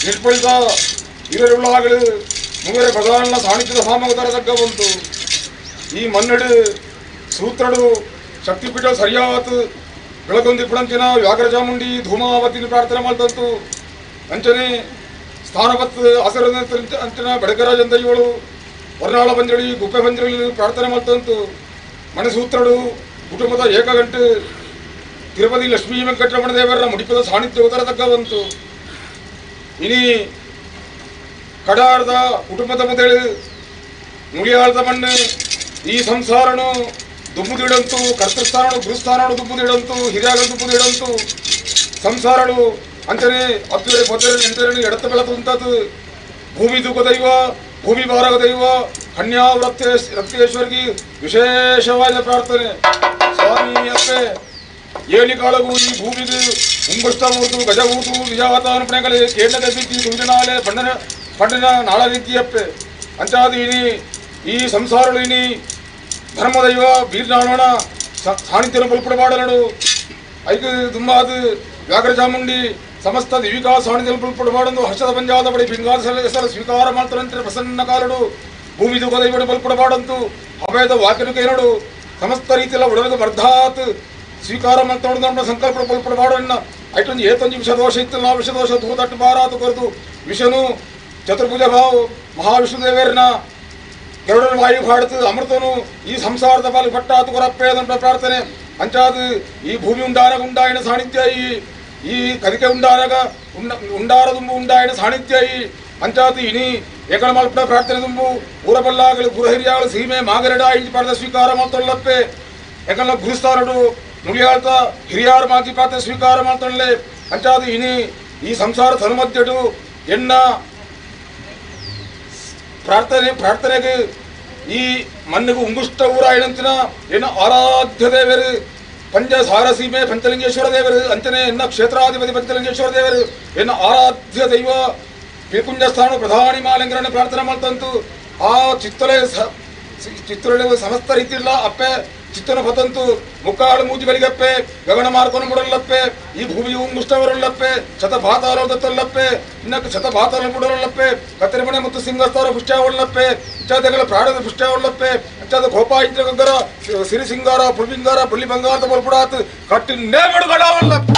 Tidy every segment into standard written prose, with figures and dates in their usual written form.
ನಿಟ್ಪಳಿತ ಹಿರಿಯರುಳ್ಳಾಗಲು ಮುಂಗರೆ ಪ್ರಧಾನ ಸಾಣಿಧ್ಯದ ಸಾಮಗದರ ತಗ್ಗ ಬಂತು. ಈ ಮನ್ನಡು ಸೂತ್ರಡು ಶಕ್ತಿಪೀಠ ಸರಿಯಾತ್ ಬೆಳಗೊಂದಿ ಪುಣಂಚಿನ ವ್ಯಾಘ್ರಚಾಮುಂಡಿ ಧೂಮಾವತಿನ ಪ್ರಾರ್ಥನೆ ಮಾಡ್ತಂತು. ಅಂಚನೆ ಸ್ಥಾನಪತ್ ಹಸಿರ ಅಂಚಿನ ಬೆಡಗರಾಜಂದಯ್ಯಗಳು ವರ್ಣಾಳ ಪಂಜಳಿ ಗುಪ್ಪೆ ಪಂಜಳಿ ಪ್ರಾರ್ಥನೆ ಮಾಡ್ತಂತು. ಮಣಸೂತ್ರಡು ಕುಟುಂಬದ ಏಕಗಂಟು ತಿರುಪತಿ ಲಕ್ಷ್ಮೀ ವೆಂಕಟರಮಣ ದೇವರ ಮುಡಿಪದ ಸಾನ್ನಿಧ್ಯ ಉದರ ತಗ್ಗ ಬಂತು. ಇನಿ ಕಡಾರದ ಕುಟುಂಬದ ಮೊದಲು ನುಡಿಯಾಳದ ಮಣ್ಣು ಈ ಸಂಸಾರನು ದುಬ್ಬುದಿಡಂತು, ಕರ್ತೃಸ್ಥಾನನು ಗುರುಸ್ಥಾನನು ದುಬ್ಬುದಿಡಂತು, ಹಿರಿಯಾಗ ದುಬ್ಬುದಿಡಂತು ಸಂಸಾರನು ಅಂಚನೆ ಹತ್ತುವರೆ ಪೊತ್ತರೆ ಎಂಟರನ್ನು ಎಡತ ಬೆಳತು ಉಂಟದು. ಭೂಮಿ ದುಃಖ ದೈವ, ಭೂಮಿ ಭಾರಗ ದೈವ ಕನ್ಯಾ ರಕ್ತೇಶ್ವರಿಗೆ ವಿಶೇಷವಾದ ಪ್ರಾರ್ಥನೆ. ಸ್ವಾಮಿ ಅಪ್ಪೆ ಏಳಿ ಕಾಳಗು ಈ ಭೂಮಿಗೆ ಮುಂಗುಷ್ಟ ಮೂರ್ತು ಗಜಭೂತು ನಿಜಾತಾನುಪಣೆಗಳೇ ಕೇಂದ್ರದ ಬಿದ್ದಿ ಸೂಚನಾಲೆ ಪಂಡನ ನಾಳ ರೀತಿಯಪ್ಪೆ ಅಂಚಾದು ಇನಿ ಈ ಸಂಸಾರಗಳು ಇನಿ ಧರ್ಮದೈವ ಬೀರ್ನಾಳೋಣ ಸಾನ್ನಿಧ್ಯನ ಬಲ್ಪಡಬಾಡಲಡು ಐದು ದುಂಬಾದು ವ್ಯಾಘ್ರ ಚಾಮುಂಡಿ ಸಮಸ್ತ ದಿವಿಕಾ ಸಾನ್ನಿಧ್ಯ ಬಲ್ಪಡಬಾಡೊಂದು ಹರ್ಷದ ಪಂಜಾದ ಬಳಿ ಪಿಂಗಾದ ಹೆಸರು ಸ್ವೀಕಾರ ಮಾಡ್ತಾರಂತೆ ಪ್ರಸನ್ನ ಕಾಲಡು ಭೂಮಿ ದುಃಖ ದೈವಡು ಬಲ್ಪಡಬಾಡಂತು ಅಭಯದ ವಾಕ್ಯನು ಕೈನಡು ಸಮಸ್ತ ರೀತಿಯಲ್ಲ ಉಡಲದು ವರ್ಧಾತ್ ಸ್ವೀಕಾರ ಮಾಡ್ತಾ ನಮ್ಮ ಸಂಕಲ್ಪ ಬಲ್ಪಡಬಾಡಣ್ಣ ಐಟೊಂದು ಏತೊಂದು ವಿಷದೋಷ ಇತ್ತು ನಾ ವಿಷದೋಷ ದೂರದಟ್ಟು ಬಾರಾತು ಕೊರತು ವಿಷನು ಚತುರ್ಭುಜ ಭಾವ ಮಹಾವಿಷ್ಣುದೇವರನ್ನ ಗರುಡನ ವಾಯು ಹಾಡುತ್ತು ಅಮೃತನು ಈ ಸಂಸಾರದ ಪಾಲು ಪಟ್ಟಾತು ಕೊರಪ್ಪೇದಂತ ಪ್ರಾರ್ಥನೆ ಅಂಚಾದು ಈ ಭೂಮಿ ಉಂಡಾರಗ ಸಾನ್ನಿಧ್ಯ ಈ ಕದಿಕೆ ಉಂಡಾರ ತುಂಬು ಉಂಡಾಯನ ಸಾನ್ನಿಧ್ಯ ಅಂಚಾತು ಇನಿ ಏಕಳ ಮಲ್ಪಡ ಪ್ರಾರ್ಥನೆ ತುಂಬು ಊರಬಲ್ಲಾಗಲು ಗುರು ಹಿರಿಯಾಗಳು ಸೀಮೆ ಮಾಗರಡ ಇಂಚು ಪಡೆದ ಸ್ವೀಕಾರ ಮಾಡ್ತೊಳ್ಳಪ್ಪೆ ಏಕಲ್ಲ ಗುರುಸ್ಥಾನಡು ನುಡಿಯಾಳ್ತ ಹಿರಿಯಾರು ಮಾತಿ ಪಾತ್ರ ಸ್ವೀಕಾರ ಮಾಡ್ತೊಳ್ಳೆ ಅಂಚಾದು ಇನಿ ಈ ಸಂಸಾರ ತನುಮಧ್ಯಡು ಎನ್ನ ಪ್ರಾರ್ಥನೆಗೆ ಈ ಮಣ್ಣಿಗೆ ಉಂಗುಷ್ಟ ಊರಾಯಣಂತಿನ ಏನು ಆರಾಧ್ಯ ದೇವರು ಪಂಚ ಸಾರಸೀಮೆ ಪಂಚಲಿಂಗೇಶ್ವರ ದೇವರು ಅಂಚನೆ ಎನ್ನ ಕ್ಷೇತ್ರಾಧಿಪತಿ ಪಂಚಲಿಂಗೇಶ್ವರ ದೇವರು ಎನ್ನ ಆರಾಧ್ಯ ದೈವ ಪಿಲ್ಕುಂಜಸ್ಥಾನ ಪ್ರಧಾನಿ ಮಾಲಿಂಗರನ್ನ ಪ್ರಾರ್ಥನೆ ಮಾಡ್ತಂತು ಆ ಚಿತ್ತೊಳೆ ಸಮಸ್ತ ರೀತಿಯಿಲ್ಲ ಅಪ್ಪೆ ಚಿತ್ತನ ಪತಂತು ಮುಕ್ಕಾಳು ಮೂಜಿಗಳಿಗಪ್ಪೆ ಗಗನ ಮಾರ್ಕೊಂಡು ಬಿಡಲ್ಲಪ್ಪೆ ಈ ಭೂಮಿ ಉಂಗುಷ್ಟವರಲ್ಲಪ್ಪೆ ಶತಭಾತಾಲಪ್ಪೆ ಇನ್ನಕ್ಕೆ ಶತಭಾತಾಲ ಬಿಡರಲ್ಲಪ್ಪೆ ಕತ್ತರಿ ಮನೆ ಮತ್ತು ಸಿಂಗಸ್ಥಾರ ಪುಷ್ಟ್ಯಾವಳ್ಳಪ್ಪೆ ಇಚ್ಛಾದಗಳ ಪ್ರಾಣದ ಪುಷ್ಟ್ಯಾವಳ್ಳಪ್ಪೆ ಇಚ್ಛಾದ ಗೋಪಾಯಿತ್ರ ಗಗ್ಗರ ಸಿರಿ ಸಿಂಗಾರ ಪುಲ್ಬಿಂಗಾರ ಬುಲ್ಲಿ ಬಂಗಾರದ ಬಲ್ಪುಡಾತ್ ಕಟ್ಟಿ ನೇಮಡುಗಳವಲ್ಲಪ್ಪೆ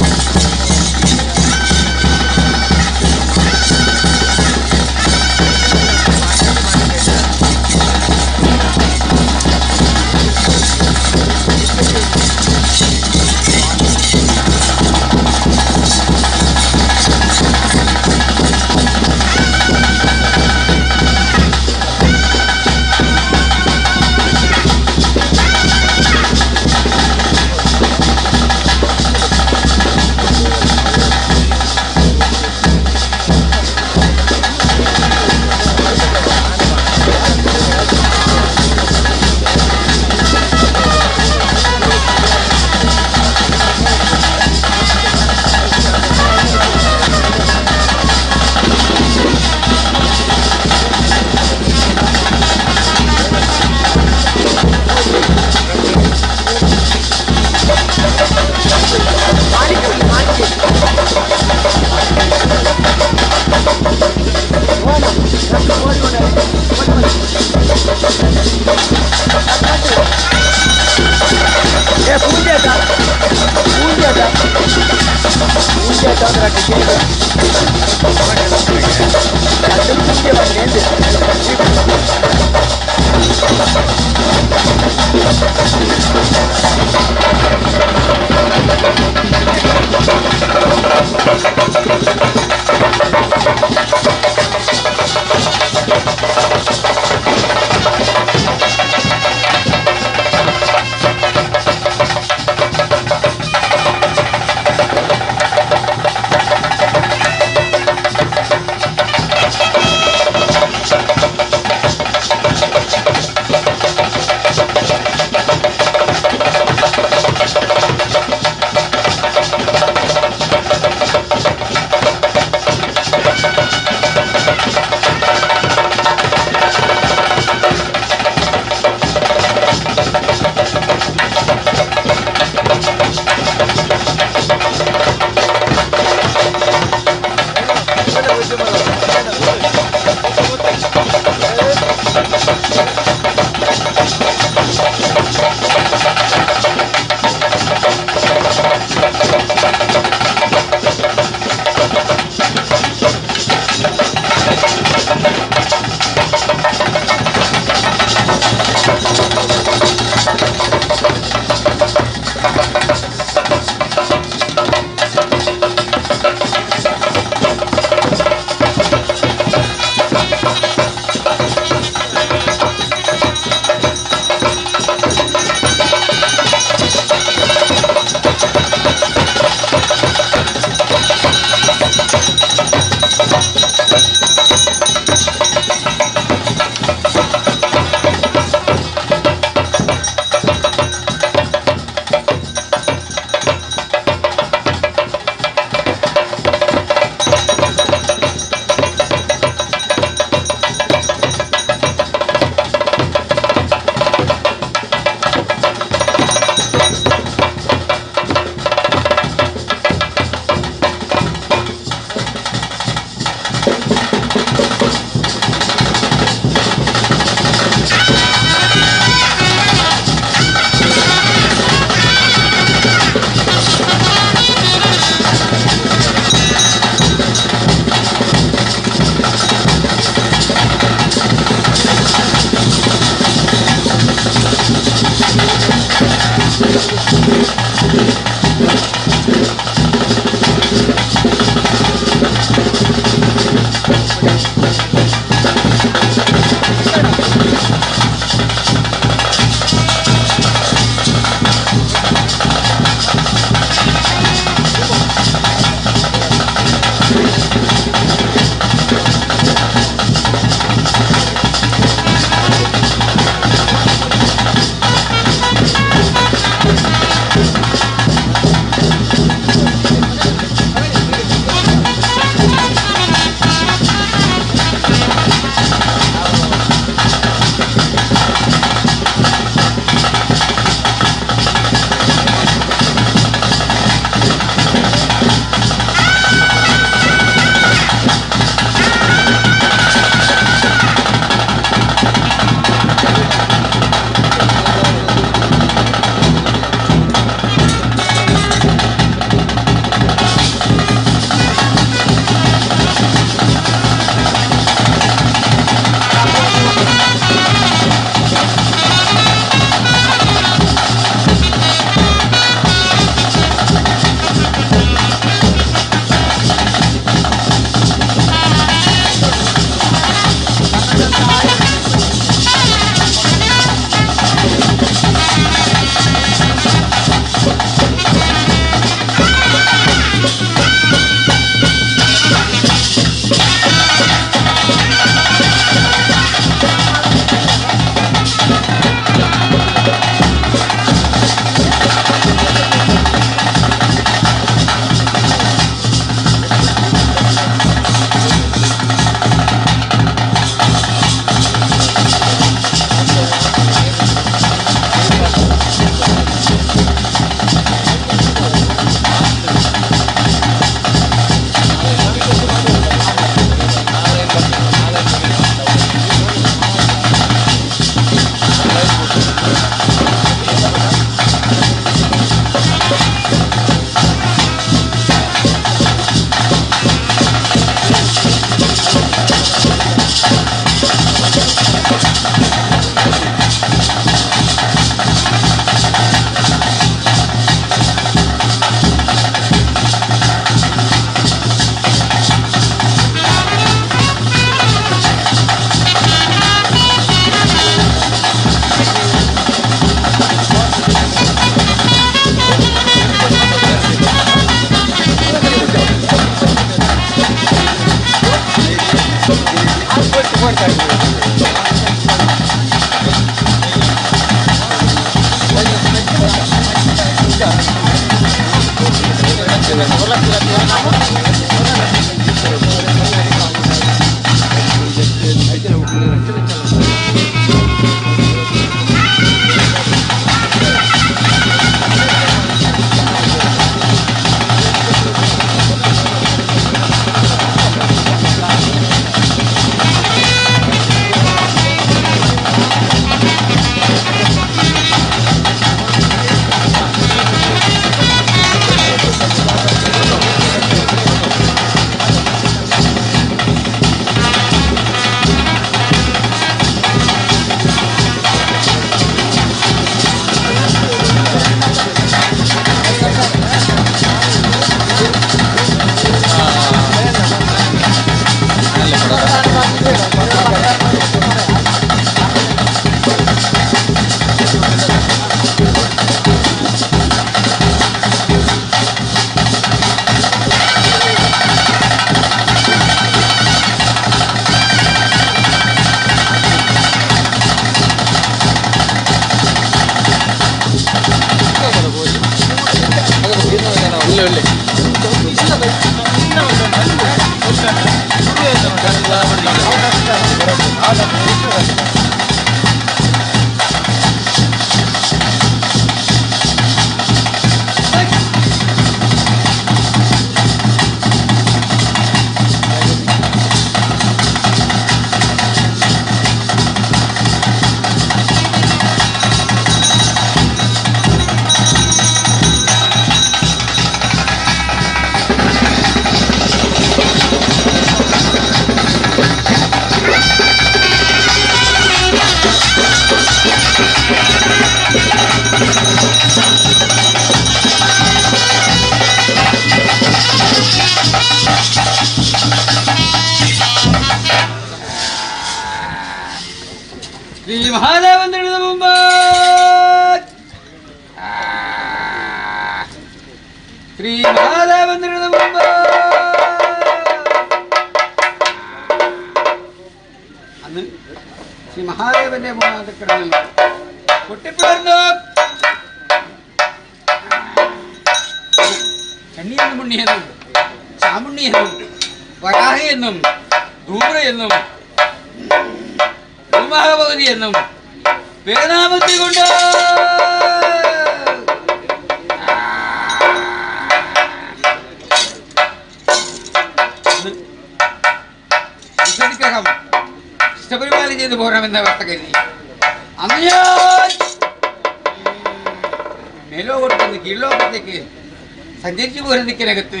സഞ്ചരിച്ചു പോരുന്നതിനകത്ത്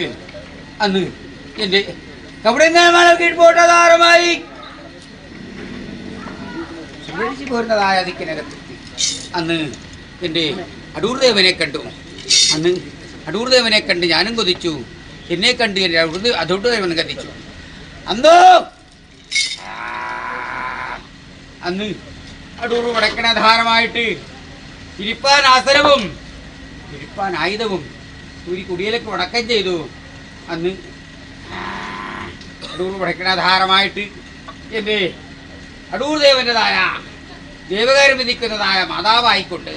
അന്ന് എൻ്റെ കവിടങ്ങാൽ കീഴ്പോട്ടതാരമായി സഞ്ചരിച്ചു പോരുന്നതായ ദിക്കിനകത്ത് അന്ന് എൻ്റെ അടൂർദേവനെ കണ്ടു. അന്ന് അടൂർദേവനെ കണ്ട് ഞാനും കൊതിച്ചു. എന്നെ കണ്ട് എൻ്റെ അടൂർദേവൻ കത്തിച്ചു. അന്ന് അടൂർ വടക്കണധാരമായിട്ട് ഇരിപ്പാൻ ആസനവും ഇരിപ്പാൻ ആയുധവും ഒരു കുടിയിലേക്ക് വടക്കം ചെയ്തു. അന്ന് അടൂർ വടക്കണധാരമായിട്ട് എൻ്റെ അടൂർ ദേവൻ്റെതായ ദേവകാരം വിധിക്കുന്നതായ മാതാവായിക്കൊണ്ട്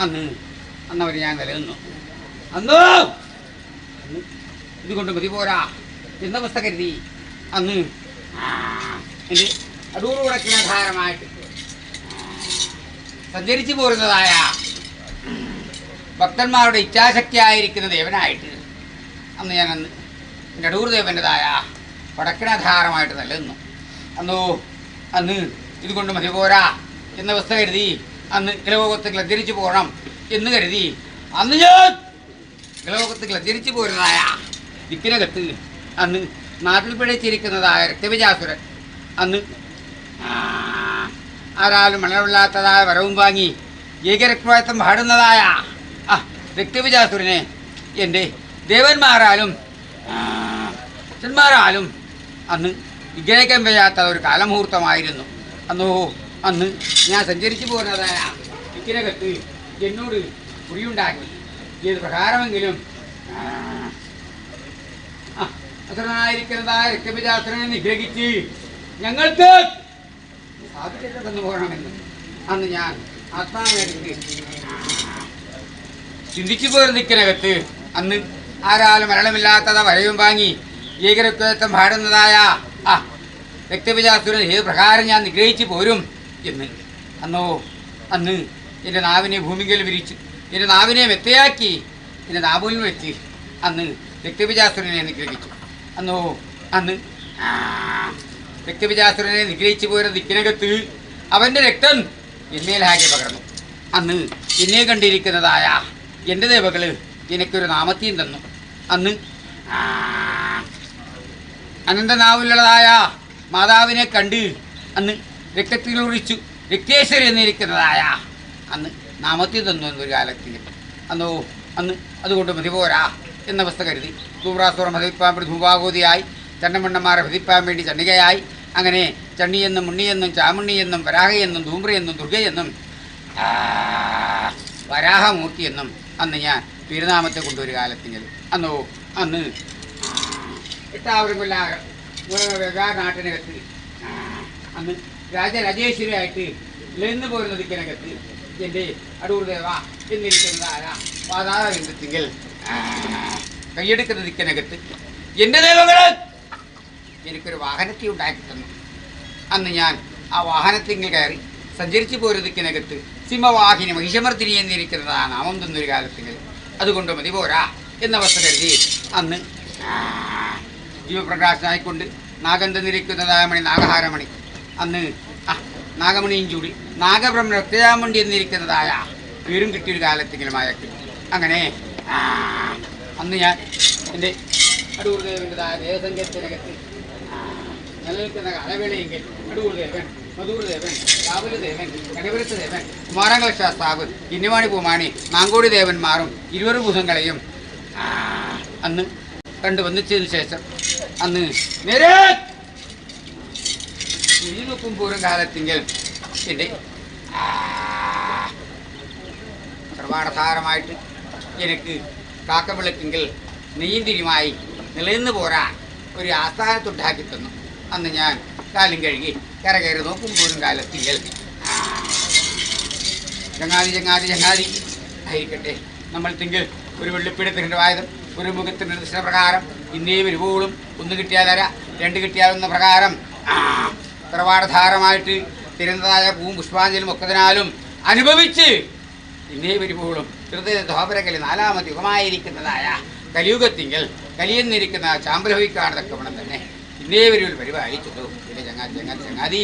അന്നവർ ഞാൻ നിലനിന്നു. അന്ന് ഇതുകൊണ്ട് മതി പോരാ എന്നവസ്ഥ കരുതി അന്ന് എൻ്റെ അടൂർ വടക്കണധാരമായിട്ട് സഞ്ചരിച്ചു പോരുന്നതായ ഭക്തന്മാരുടെ ഇച്ഛാശക്തിയായിരിക്കുന്ന ദേവനായിട്ട് അന്ന് ഞാൻ എൻ്റെ അടൂർ ദേവൻ്റെതായ വടക്കണധാരമായിട്ട് നിലനിന്നു. അന്ന് ഇതുകൊണ്ട് മതി പോരാ എന്നവസ്ഥ കരുതി അന്ന് ഇലലോകത്ത് ക്ലജ്ജരിച്ചു പോകണം എന്ന് കരുതി അന്ന് ഞാൻ ഇലലോകത്ത് ക്ലജ്ജരിച്ചു പോരുന്നതായ ദിക്കിനകത്ത് അന്ന് നാട്ടിൽ പിഴച്ചിരിക്കുന്നതായ രക്തവിജാസുരൻ അന്ന് ആരാലും മണമില്ലാത്തതായ വരവും വാങ്ങി ഏകരക്തം പാടുന്നതായ രക്തവിജാസുരനെ എൻ്റെ ദേവന്മാരാലും അച്ഛന്മാരാലും അന്ന് വിഗ്രഹിക്കാൻ വയ്യാത്ത ഒരു കാലമുഹൂർത്തമായിരുന്നു. അന്ന് ഞാൻ സഞ്ചരിച്ചു പോകുന്നതായ ദിക്കിനകത്ത് എന്നോട് കുടിയുണ്ടാക്കി. ഏത് പ്രകാരമെങ്കിലും അസുരനായിരിക്കുന്നതായ രക്തവിജാസുരനെ നിഗ്രഹിച്ച് ഞങ്ങൾക്ക് സാധിച്ചിട്ടൊന്ന് പോകണമെന്ന് അന്ന് ഞാൻ ആത്മാവിനെടുത്ത് ചിന്തിച്ചു പോരുന്ന ദിക്കിനകത്ത് അന്ന് ആരാലും മരണമില്ലാത്തത വരവും വാങ്ങി ഏകരത്വം പാടുന്നതായ ആ വ്യക്തിവിചാസുരൻ ഏത് പ്രകാരം ഞാൻ നിഗ്രഹിച്ചു പോരും എന്ന് അന്ന് എൻ്റെ നാവിനെ ഭൂമികയിൽ വിരിച്ചു എൻ്റെ നാവിനെ മെത്തയാക്കി എൻ്റെ നാവിൽ വെച്ച് അന്ന് വ്യക്തിവിചാസുരനെ നിഗ്രഹിച്ചു. അന്ന് വ്യക്തിവിചാസുരനെ നിഗ്രഹിച്ചു പോരുന്ന ദിക്കിനകത്ത് അവൻ്റെ രക്തം എന്മേലാകെ പകർന്നു. അന്ന് എന്നെ കണ്ടിരിക്കുന്നതായ എൻ്റെ ദേവകൾ എനിക്കൊരു നാമത്തെയും തന്നു. അന്ന് അനന്തനാവിലുള്ളതായ മാതാവിനെ കണ്ട് അന്ന് രക്തത്തിലൊഴിച്ചു രക്തേശ്വരി എന്നിരിക്കുന്നതായ അന്ന് നാമത്തെയും തന്നു എന്നൊരു കാലത്തിൽ അന്ന് അതുകൊണ്ട് മതി പോരാ എന്ന അവസ്ഥ കരുതി ധൂമ്രാസുരം ഭതിപ്പാൻ വേണ്ടി ധൂപാകോതിയായി ചണ്ടമണ്ണന്മാരെ ഭതിപ്പാൻ വേണ്ടി ചണ്ഡികയായി അങ്ങനെ ചണ്ണിയെന്നും മുണ്ണിയെന്നും ചാമുണ്ണിയെന്നും വരാഹയെന്നും ധൂമ്രയെന്നും ദുർഗയെന്നും വരാഹമൂർത്തിയെന്നും അന്ന് ഞാൻ തിരുനാമത്തെ കൊണ്ടൊരു കാലത്തിങ്കിൽ അന്ന് എട്ടാവരും കൊല്ലാറ് നാട്ടിനകത്ത് അന്ന് രാജരാജേശ്വരിയായിട്ട് ലന്ന് പോരുന്ന ദിക്കിനകത്ത് എൻ്റെ അടൂർ ദേവ എന്നിരിക്കുന്നതായ പാതാളത്തിങ്കിൽ കൈയെടുക്കുന്ന ദിക്കിനകത്ത് എൻ്റെ ദേവങ്ങൾ എനിക്കൊരു വാഹനത്തെ ഉണ്ടാക്കി തന്നു. അന്ന് ഞാൻ ആ വാഹനത്തിങ്കിൽ കയറി സഞ്ചരിച്ചു പോരുന്ന ദിക്കിനകത്ത് സിംഹവാഹിനി മഹിഷമർദ്ദിനി എന്നിരിക്കുന്നതാണ് നാമം തന്നൊരു കാലത്തിൽ അതുകൊണ്ട് മതി പോരാ എന്നവസ്ഥ കരുതി അന്ന് ജീവപ്രകാശനായിക്കൊണ്ട് നാഗം തന്നിരിക്കുന്നതായ മണി നാഗഹാരമണി അന്ന് നാഗമണിയും ചൂടി നാഗബ്രഹ്മ രക്തയാമണ്ടി എന്നിരിക്കുന്നതായ പേരും കിട്ടിയൊരു കാലത്തെങ്കിലും അയക്കി. അങ്ങനെ അന്ന് ഞാൻ എൻ്റെ അടൂർ ദേവൻ്റെതായ ദേവസംഖ്യത്തിനകത്ത് നിലനിൽക്കുന്ന കാലവേളയെങ്കിൽ അടൂർ ദേവൻ മധൂർ ദേവൻ രാവുല ദേവൻ കടവരത്ത് ദേവൻ കുമാരംഗള ശാസ്താവ് ഇന്നുവാണി പൂമാണി നാങ്കോടി ദേവന്മാരും ഇരുവരു ഭൂതങ്ങളെയും അന്ന് കണ്ടു വന്നിച്ചതിന് ശേഷം അന്ന് നേരെ നോക്കും പൂരം കാലത്തിങ്കിൽ എൻ്റെ സർവാധാരമായിട്ട് എനിക്ക് കാക്കവിളക്കെങ്കിൽ നെയ്യന്തിരിയുമായി നിലനിന്ന് പോരാൻ ഒരു ആസ്ഥാനത്തുണ്ടാക്കി തന്നു. അന്ന് ഞാൻ കാലും കഴുകി കരകയറി നോക്കും പോരും കാലത്തിങ്കിൽ ചങ്ങാതി ആയിരിക്കട്ടെ നമ്മൾ തിങ്കിൽ ഒരു വെള്ളിപ്പിടത്തിൻ്റെ വായുധം ഒരു മുഖത്തിൻ്റെ ദർശനപ്രകാരം ഇന്നേ വരുവോളും ഒന്ന് കിട്ടിയാലര രണ്ട് കിട്ടിയാലെന്ന പ്രകാരം സർവാധാരമായിട്ട് തിരുന്നതായ പൂവും പുഷ്പാഞ്ജലും ഒക്കതിനാലും അനുഭവിച്ച് ഇന്നേ വരുമ്പോഴും ഹൃദയ ധോപരകലി നാലാമത്തെ യുഗമായിരിക്കുന്നതായ കലിയുഗത്തിങ്കിൽ കലിയെന്നിരിക്കുന്ന ചാമ്പലഭവിക്കാണ് തക്കവണ്ണം തന്നെ ഇന്നേ വരും പരിപാലിച്ചതു. പിന്നെ ചങ്ങാതി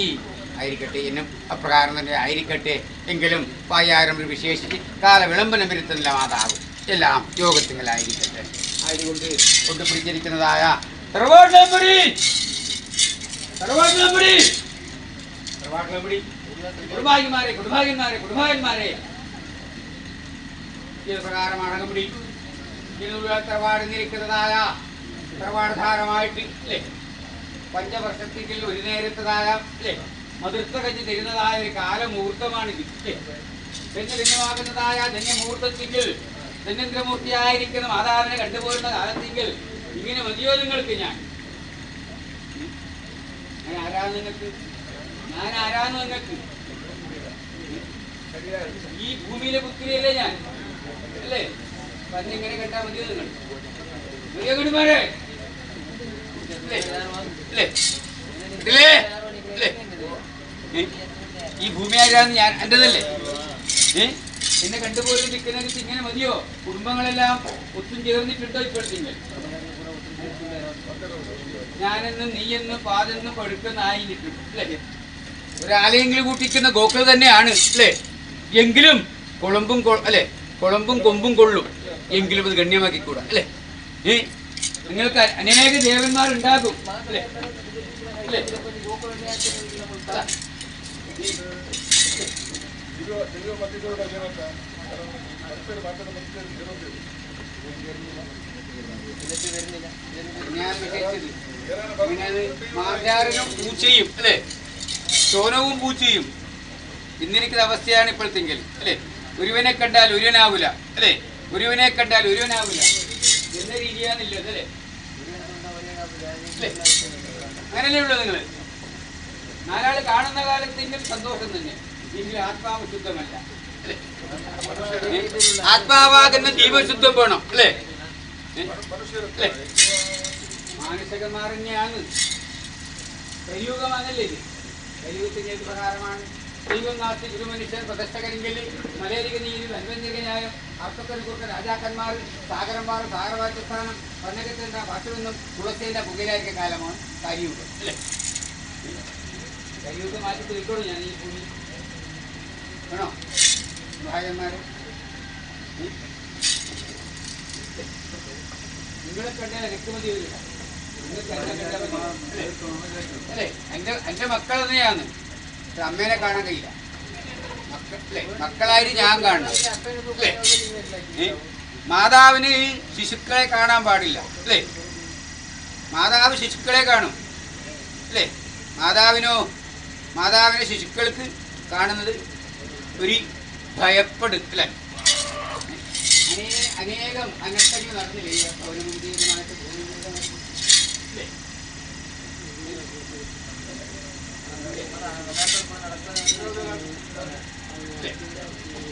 ആയിരിക്കട്ടെ എന്നും അപ്രകാരം തന്നെ ആയിരിക്കട്ടെ എങ്കിലും പായാരം വിശേഷിച്ച് കാലവിളംബനം വരുത്തുന്നില്ല മാതാവ് എല്ലാം യോഗത്തിലായിരിക്കട്ടെ. ആയതുകൊണ്ട് കൊണ്ടുപിടിച്ചിരിക്കുന്നതായ കുടുംബായന്മാരെ പ്രകാരമാണ് അകമ്പടി തറവാടിന്നിരിക്കുന്നതായ തറവാടധാരമായിട്ട് അല്ലേ പഞ്ചവർഷത്തിൽ ഒരു നേരത്തതായ അല്ലേ മധുർത്ത കഞ്ഞി തരുന്നതായ ഒരു കാലമുഹൂർത്തമാണിത്. പിന്നെ ധന്യമാകുന്നതായ ധന്യമുഹൂർത്തത്തിൽ ധന്യന്ദ്രമൂർത്തിയായിരിക്കുന്ന മാതാവിനെ കണ്ടുപോരുന്ന കാലത്തെങ്കിൽ ഇങ്ങനെ മതിയോ നിങ്ങൾക്ക്? ഞാൻ ആരാന്ന് നിങ്ങൾക്ക് ഈ ഭൂമിയിലെ പുത്രിയല്ലേ ഞാൻ അല്ലേ? പറഞ്ഞിങ്ങനെ കേട്ടാ മതിയോ നിങ്ങൾ? കുടുംബാരെ ഈ ഭൂമി ആരാന്ന് ഞാൻ എന്റേതല്ലേ? എന്നെ കണ്ടുപോലും നിൽക്കുന്നതിന് ഇങ്ങനെ മതിയോ? കുടുംബങ്ങളെല്ലാം ഒത്തും ചേർന്നിട്ടുണ്ടോ ഇപ്പോഴത്തെ? ഞാനെന്നും നീയെന്നും പാതെന്നും പഴുക്കെന്നായിരിക്കും അല്ലേ? ഒരാലയെങ്കിലും കൂട്ടിക്കുന്ന ഗോക്കൾ തന്നെയാണ് അല്ലേ? എങ്കിലും കുളമ്പും അല്ലെ കുളമ്പും കൊമ്പും കൊള്ളും എങ്കിലും അത് ഗണ്യമാക്കിക്കൂടാ അല്ലേ? നിങ്ങൾക്ക് അനേക ദേവന്മാരുണ്ടാകും അല്ലേ? അല്ലേ? ഞാൻ മാർജാരനും പൂച്ചയും അല്ലേ? ചോനവും പൂച്ചയും ഇന്നിരിക്കുന്ന അവസ്ഥയാണ് ഇപ്പോഴത്തെങ്കിൽ അല്ലേ? ഒരുവനെ കണ്ടാൽ ഒരുവനാവൂല അല്ലേ? ഒരുവനെ കണ്ടാൽ ഒരുവനാവൂല എന്ന രീതിയാണില്ലത് അല്ലേ? അങ്ങനല്ലേ ഉള്ളത്? നിങ്ങൾ നാലാള് കാണുന്ന കാലത്തെങ്കിലും സന്തോഷം തന്നെ. എങ്കിൽ ആത്മാവ് ശുദ്ധമല്ല. ആത്മാവാകുന്ന ജീവശുദ്ധം വേണം അല്ലേ? മാനുഷികന്മാർ തന്നെയാണ്. കലിയുഗമാണല്ലേ ഇത്? കലിയുഗത്തിന്റെ ഏത് പ്രകാരമാണ്? ദൈവം നാട്ടി ഗുരുമനുഷ്യർ പ്രദർശകരെങ്കിൽ മലയാളിക നീതി അൻവന്യകനായും അർത്ഥത്തിന് കുറിച്ച രാജാക്കന്മാർ സാഗരന്മാർ സാഗരവാചസ്ഥാനം പന്നകത്തിന്റെ ഭാഷയൊന്നും തുളസേന്റെ പുകയിലായിരിക്കുന്ന കാലമാണ് കലിയുഗം അല്ലേ? കലിയുഗം മാറ്റി തിരിക്കോളൂ ഞാൻ ഈ ഭൂമി വേണോ ഭാര്യന്മാര്? നിങ്ങളെ കണ്ടാൽ രക്തമതി വരില്ല. നിങ്ങൾക്ക് അല്ലേ? എന്റെ മക്കൾ തന്നെയാണ്. പക്ഷെ അമ്മേനെ കാണാൻ കഴിയില്ല. മക്കളായിട്ട് ഞാൻ കാണണം അല്ലേ? മാതാവിന് ശിശുക്കളെ കാണാൻ പാടില്ല അല്ലേ? മാതാവ് ശിശുക്കളെ കാണും അല്ലേ? മാതാവിനെ ശിശുക്കൾക്ക് കാണുന്നത് ഒരു ഭയപ്പെടും അല്ലേ? അനേകം അനർത്ഥങ്ങൾ നടന്നില്ലേ പൗരമുദ്രീയമായിട്ട്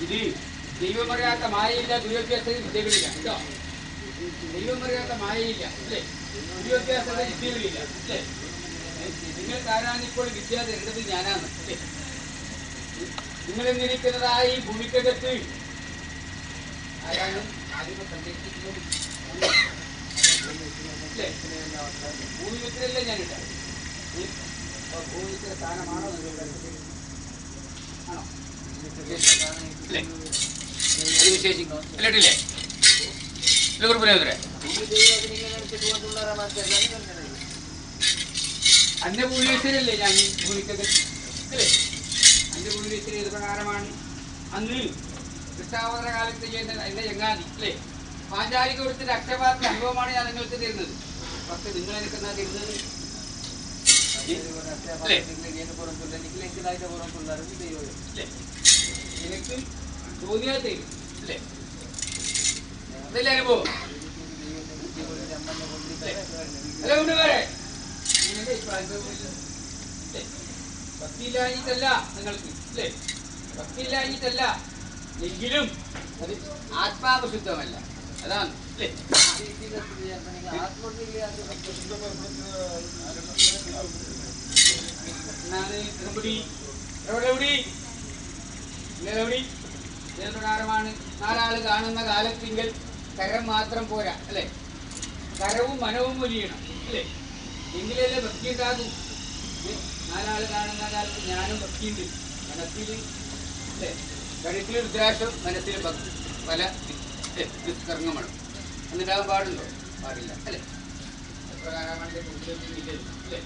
ഇത് ദൈവം അറിയാത്ത മായയില്ല, ദുര്യോഭ്യാസത്തിൽ വിദ്യകളില്ല കേട്ടോ. ദൈവം അറിയാത്ത മായയില്ല അല്ലേ? ദുര്യോഭ്യാസത്തെ വിദ്യകളില്ല അല്ലേ? നിങ്ങൾക്ക് ആരാണ് ഇപ്പോൾ വിദ്യ തരേണ്ടത്? ഞാനാണ് അല്ലേ? നിങ്ങൾ എന്നിരിക്കുന്നതായി ഭൂമിക്കകത്ത് ആരാണ് ആദ്യം സന്ദർശിക്കുന്നത്? ഭൂമിമിത്രല്ലേ ഞാനിട്ട? ഭൂമിമിത്ര സ്ഥാനമാണോ നിങ്ങളുടെ? ആണോ? അത് വിശേഷിക്കും അല്ലേട്ടില്ലേ? അന്റെ ഭൂമിവീശ്വരല്ലേ ഞാൻ ഈ ഭൂമിക്കകത്ത് അല്ലേ? അന്റെ ഭൂമിവീശ്വര ഏത് പ്രകാരമാണ്? അന്ന് കൃഷ്ണാവതര കാലത്ത് ചെയ്യുന്ന എന്റെ ചങ്ങാതി അല്ലേ? പാഞ്ചാലിക്ക് കൊടുത്തിട്ട് അക്ഷയപാത്ര അനുഭവമാണ് ഞാൻ നിങ്ങൾക്ക് തരുന്നത്. പക്ഷെ നിങ്ങൾ എനിക്കെന്നാ തരുന്നത്? എനിക്ക് തോന്നിയാൽ തരും അല്ലേ? അതല്ലേ അനുഭവം? അല്ല കൊണ്ടുവരെ ഭക്തിയില്ലാഞ്ഞിട്ടല്ല നിങ്ങൾക്ക് അല്ലേ? ഭക്തിയില്ലാഞ്ഞിട്ടല്ല, എങ്കിലും അത് ആത്മാവ് ശുദ്ധമല്ല. അതാണ് അല്ലേ? പ്രകാരമാണ് നാലാള് കാണുന്ന കാലത്തിങ്കൽ കരം മാത്രം പോരാ അല്ലേ? കരവും മനവും ഒലിയണം അല്ലേ? എങ്കിലല്ലേ ഭക്തി ഉണ്ടാകും. നാലാള് കാണുന്ന കാലത്ത് ഞാനും ഭക്തിയുണ്ട്. മനസ്സിൽ അല്ലേ? കഴുത്തിൽ രുദ്രാക്ഷം, മനസ്സിൽ ഭക്തി, പല ദുഷ്കർമ്മമാണ്. എന്നിട്ടാകാൻ പാടുണ്ടോ? പാടില്ല അല്ലേ? പ്രകാരമാണ് അല്ലേ?